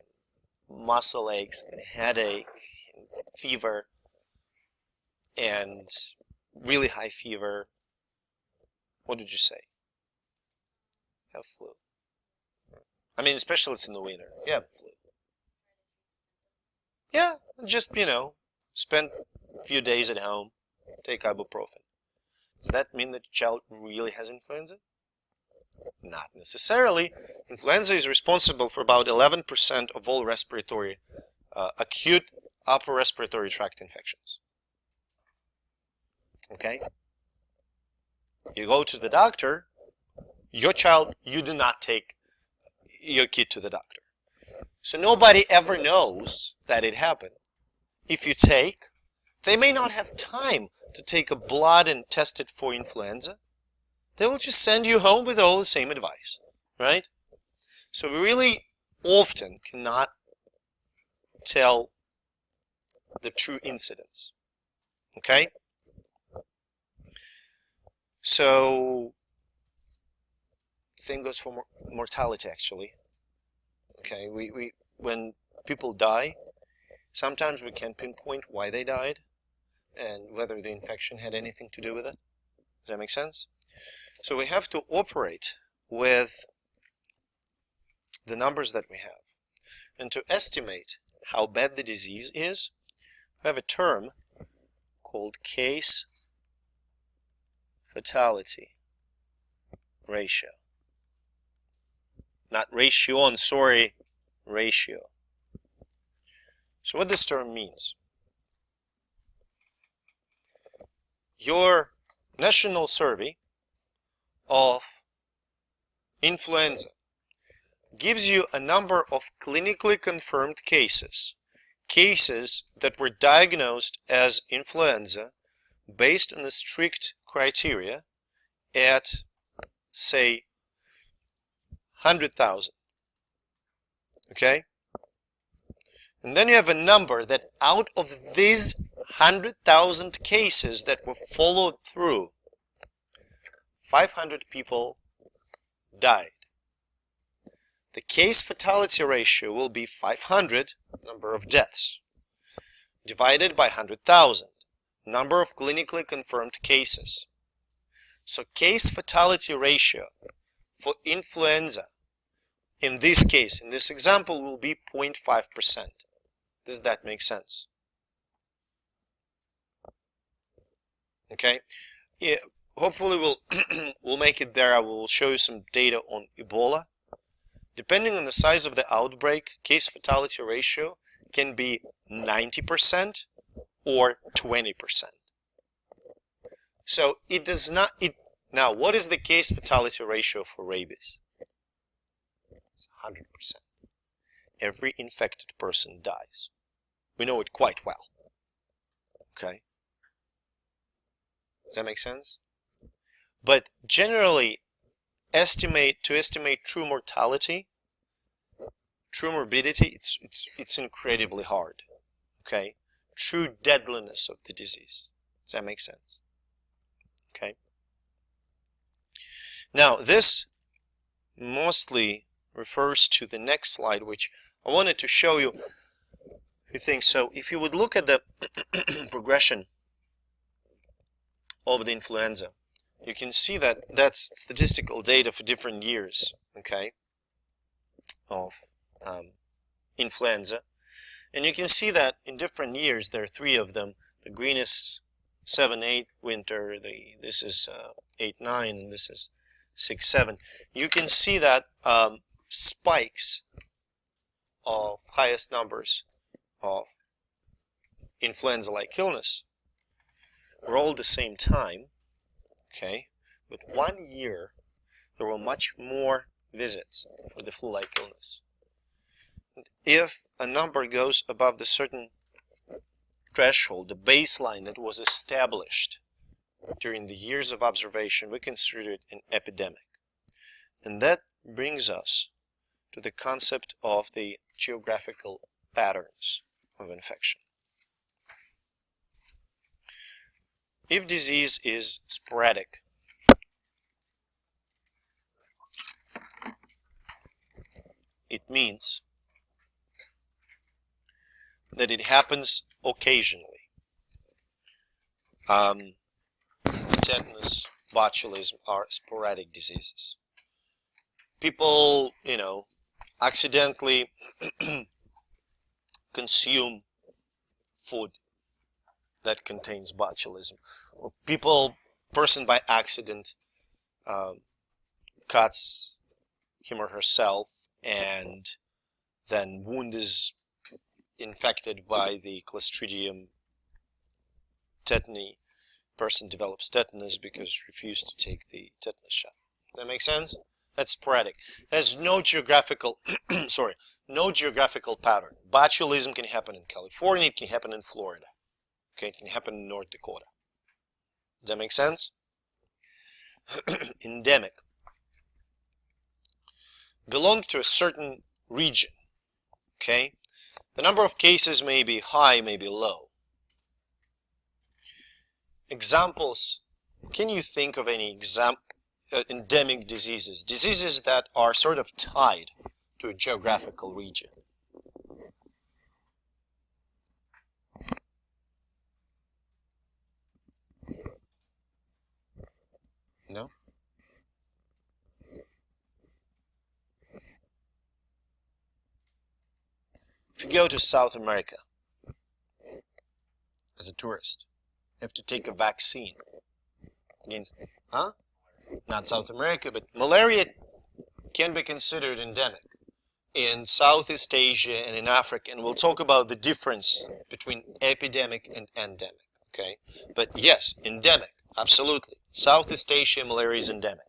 muscle aches, and headache, and fever, and really high fever. What did you say? Have flu. I mean, especially it's in the winter. You have flu. Yeah, just, spend a few days at home, take ibuprofen. Does that mean that the child really has influenza? Not necessarily. Influenza is responsible for about 11% of all respiratory, acute upper respiratory tract infections. Okay? You go to the doctor, your child, you do not take your kid to the doctor. So nobody ever knows that it happened. If you take, they may not have time to take a blood and test it for influenza. They will just send you home with all the same advice, right? So we really often cannot tell the true incidence, okay? So, same goes for mortality, actually. Okay, when people die, sometimes we can pinpoint why they died and whether the infection had anything to do with it. Does that make sense? So we have to operate with the numbers that we have. And to estimate how bad the disease is, we have a term called case fatality ratio. Not ratio, sorry, ratio. So what this term means: your national survey of influenza gives you a number of clinically confirmed cases that were diagnosed as influenza based on a strict criteria at, say, 100,000. Okay? And then you have a number that out of these 100,000 cases that were followed through, 500 people died. The case fatality ratio will be 500, number of deaths, divided by 100,000, number of clinically confirmed cases. So case fatality ratio for influenza, in this case, in this example, will be 0.5%. Does that make sense? Okay. Yeah, hopefully we'll make it there. I will show you some data on Ebola. Depending on the size of the outbreak, case fatality ratio can be 90% or 20%. So it does not. Now, what is the case fatality ratio for rabies? It's 100%. Every infected person dies. We know it quite well. Okay? Does that make sense? But generally, to estimate true mortality, true morbidity, it's incredibly hard. Okay? True deadliness of the disease. Does that make sense? Okay? Now, this mostly refers to the next slide, which I wanted to show you a few things. So if you would look at the progression of the influenza, you can see that that's statistical data for different years, okay, of influenza. And you can see that in different years, there are three of them. The green is 7-8 winter, this is 8-9, and this is 6-7. You can see that spikes of highest numbers of influenza-like illness were all at the same time. Okay, but 1 year there were much more visits for the flu-like illness. If a number goes above the certain threshold, the baseline that was established during the years of observation, we consider it an epidemic. And that brings us to the concept of the geographical patterns of infection. If disease is sporadic, it means that it happens occasionally. Tetanus, botulism are sporadic diseases. People, accidentally consume food that contains botulism, or person by accident cuts him or herself, and then wound is infected by the Clostridium tetani. Person develops tetanus because refused to take the tetanus shot. That makes sense? That's sporadic. There's no geographical, no geographical pattern. Botulism can happen in California. It can happen in Florida. Okay, it can happen in North Dakota. Does that make sense? Endemic. Belongs to a certain region. Okay? The number of cases may be high, may be low. Examples. Can you think of any endemic diseases? Diseases that are sort of tied to a geographical region. No? If you go to South America as a tourist, you have to take a vaccine against, not South America, but malaria can be considered endemic in Southeast Asia and in Africa, and we'll talk about the difference between epidemic and endemic, okay? But yes, endemic, absolutely. Southeast Asia, malaria is endemic,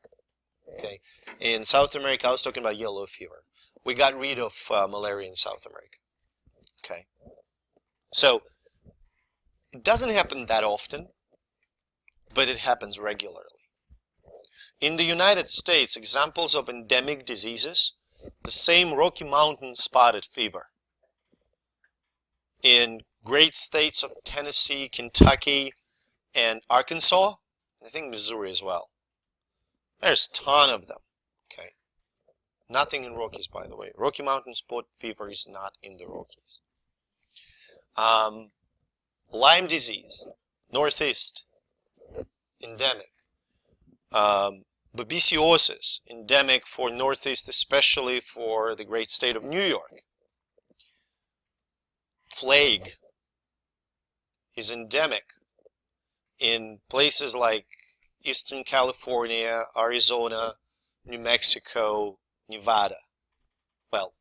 okay? In South America, I was talking about yellow fever. We got rid of malaria in South America, okay? So, it doesn't happen that often, but it happens regularly. In the United States, examples of endemic diseases, the same Rocky Mountain spotted fever. In great states of Tennessee, Kentucky, and Arkansas, I think Missouri as well. There's a ton of them, okay? Nothing in Rockies, by the way. Rocky Mountain spot fever is not in the Rockies. Lyme disease, Northeast, endemic. Babesiosis, endemic for Northeast, especially for the great state of New York. Plague is endemic in places like Eastern California, Arizona, New Mexico, Nevada. Well,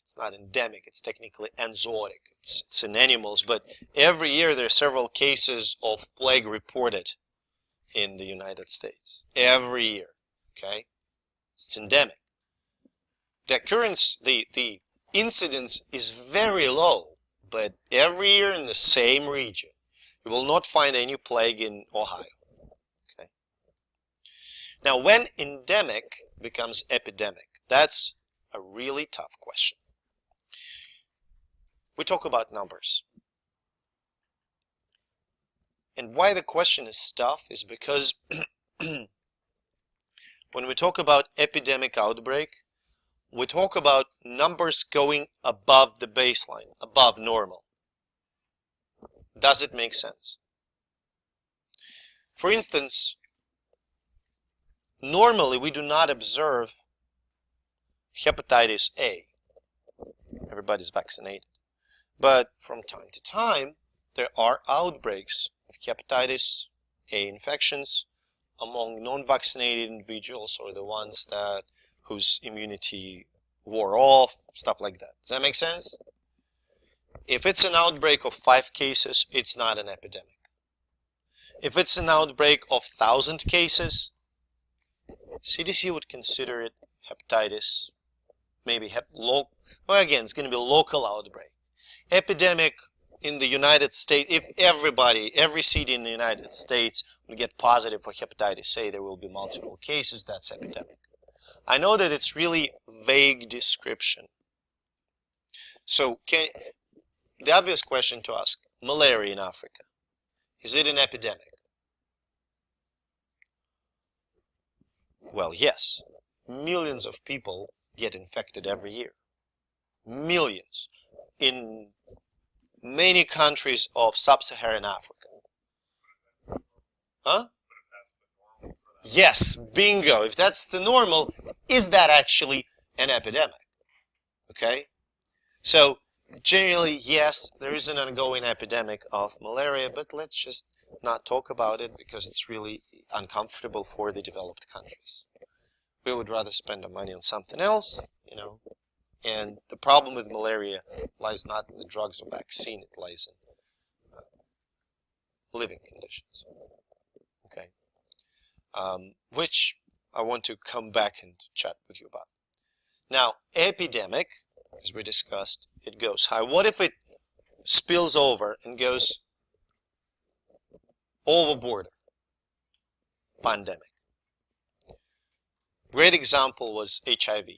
it's not endemic, it's technically enzootic. It's in animals, but every year there are several cases of plague reported in the United States. Every year, okay? It's endemic. The occurrence, the incidence is very low, but every year in the same region. You will not find any plague in Ohio, okay? Now, when endemic becomes epidemic, that's a really tough question. We talk about numbers. And why the question is tough is because when we talk about epidemic outbreak, we talk about numbers going above the baseline, above normal. Does it make sense? For instance, normally we do not observe hepatitis A. Everybody's vaccinated. But from time to time, there are outbreaks of hepatitis A infections among non-vaccinated individuals or the ones whose immunity wore off, stuff like that. Does that make sense? If it's an outbreak of 5 cases, it's not an epidemic. If it's an outbreak of 1,000 cases, CDC would consider it hepatitis, maybe well, again, it's going to be a local outbreak. Epidemic in the United States, if every city in the United States will get positive for hepatitis A, there will be multiple cases, that's epidemic. I know that it's really vague description. So the obvious question to ask, malaria in Africa, is it an epidemic? Well, yes. Millions of people get infected every year. Millions. In many countries of sub-Saharan Africa. Huh? Yes, bingo. If that's the normal, is that actually an epidemic? Okay? So, generally, yes, there is an ongoing epidemic of malaria, but let's just not talk about it because it's really uncomfortable for the developed countries. We would rather spend our money on something else, you know. And the problem with malaria lies not in the drugs or vaccine, it lies in living conditions. Okay? Which I want to come back and chat with you about. Now, epidemic, as we discussed, it goes high. What if it spills over and goes over border? Pandemic. Great example was HIV.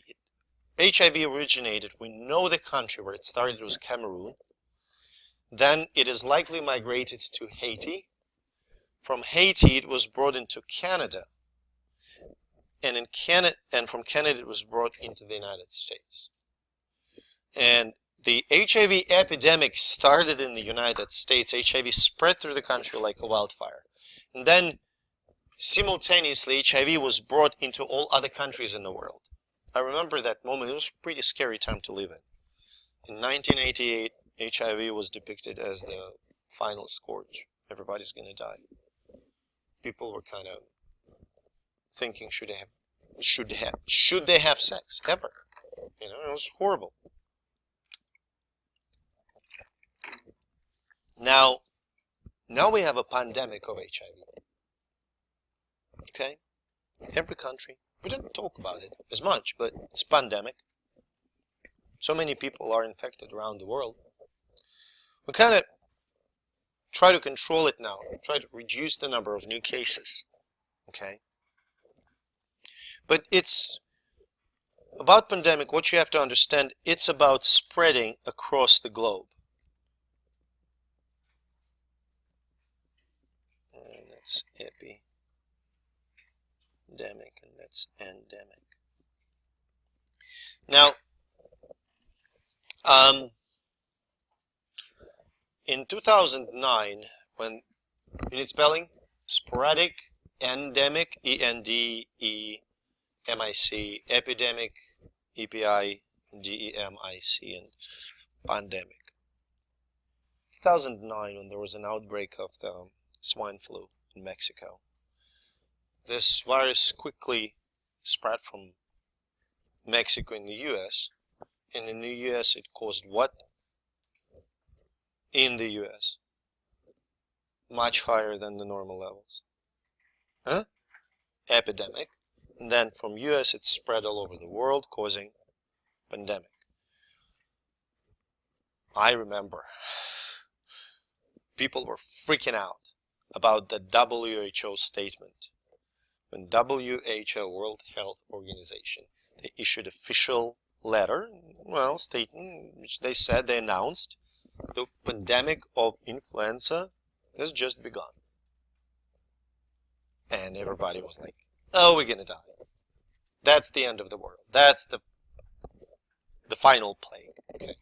HIV originated, we know the country where it started was Cameroon. Then it is likely migrated to Haiti. From Haiti it was brought into Canada. And from Canada it was brought into the United States. And the HIV epidemic started in the United States. HIV spread through the country like a wildfire. And then simultaneously HIV was brought into all other countries in the world. I remember that moment. It was a pretty scary time to live in. In 1988, HIV was depicted as the final scourge. Everybody's gonna die. People were kind of thinking, should they have sex ever? You know, it was horrible. Now we have a pandemic of HIV. Okay? Every country. We didn't talk about it as much, but it's a pandemic. So many people are infected around the world. We kind of try to control it now. Try to reduce the number of new cases. Okay? But it's about pandemic, what you have to understand, it's about spreading across the globe. And that's epidemic, and that's endemic. Now, in 2009, when, you need spelling? Sporadic, endemic, E-N-D-E-M-I-C, epidemic, E-P-I-D-E-M-I-C, and pandemic. 2009, when there was an outbreak of the swine flu in Mexico, this virus quickly spread from Mexico in the US, and in the US it caused what? In the US, much higher than the normal levels. Huh? Epidemic. And then from US it spread all over the world, causing pandemic. I remember people were freaking out about the WHO statement. When WHO, World Health Organization, they issued official letter, well, statement, which they said, they announced, the pandemic of influenza has just begun. And everybody was like, oh, we're gonna die. That's the end of the world. That's the final plague. Okay.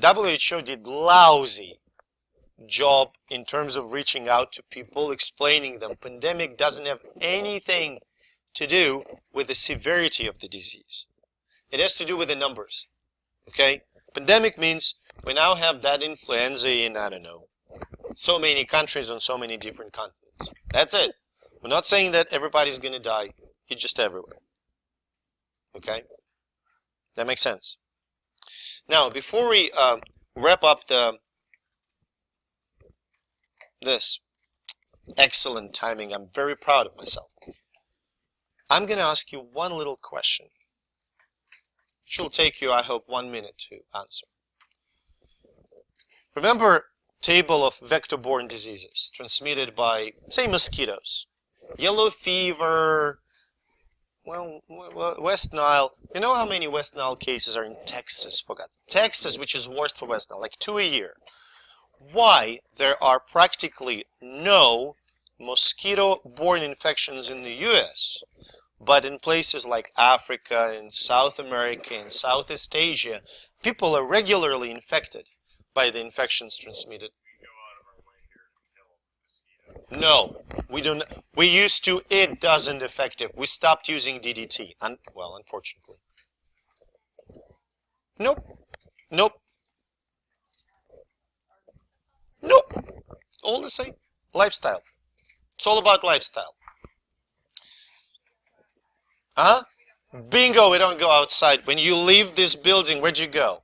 WHO did lousy job in terms of reaching out to people, explaining them pandemic doesn't have anything to do with the severity of the disease. It has to do with the numbers. Okay? Pandemic means we now have that influenza in, I don't know, so many countries on so many different continents. That's it. We're not saying that everybody's going to die. It's just everywhere. Okay? That makes sense. Now, before we wrap up this excellent timing, I'm very proud of myself. I'm going to ask you one little question, which will take you, I hope, 1 minute to answer. Remember, table of vector-borne diseases transmitted by, say, mosquitoes. Yellow fever, well, West Nile. You know how many West Nile cases are in Texas, for God's sake? Texas, which is worst for West Nile, like 2 a year. Why there are practically no mosquito-borne infections in the US, but in places like Africa and South America and Southeast Asia, people are regularly infected by the infections transmitted? No, we don't. We used to. It doesn't effective. We stopped using DDT. Well, unfortunately. Nope. Nope. Nope. All the same. Lifestyle. It's all about lifestyle. Huh? Bingo, we don't go outside. When you leave this building, where'd you go?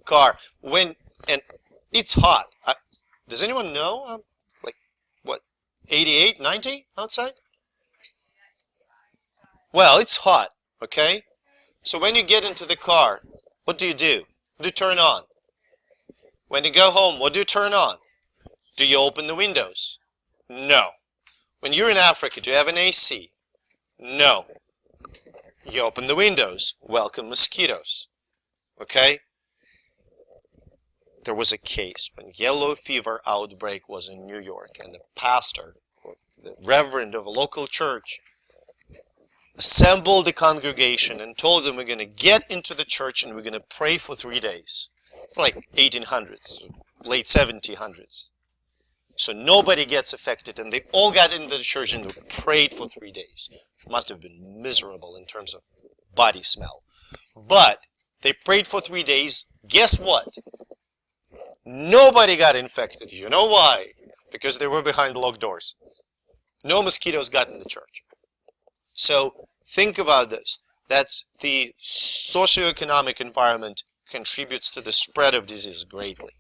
Car. And it's hot. Does anyone know? Like, what, 88, 90 outside? Well, it's hot, okay? So when you get into the car, what do? What do you turn on? When you go home, what do you turn on? Do you open the windows? No. When you're in Africa, do you have an AC? No. You open the windows. Welcome mosquitoes. Okay? There was a case when yellow fever outbreak was in New York, and the pastor, the reverend of a local church, assembled the congregation and told them, we're going to get into the church and we're going to pray for 3 days. Like 1800s, late 1700s. So nobody gets affected, and they all got into the church and they prayed for 3 days. It must have been miserable in terms of body smell. But They prayed for 3 days. Guess what? Nobody got infected. You know why? Because they were behind locked doors. No mosquitoes got in the church. So think about this. That the socioeconomic environment contributes to the spread of disease greatly.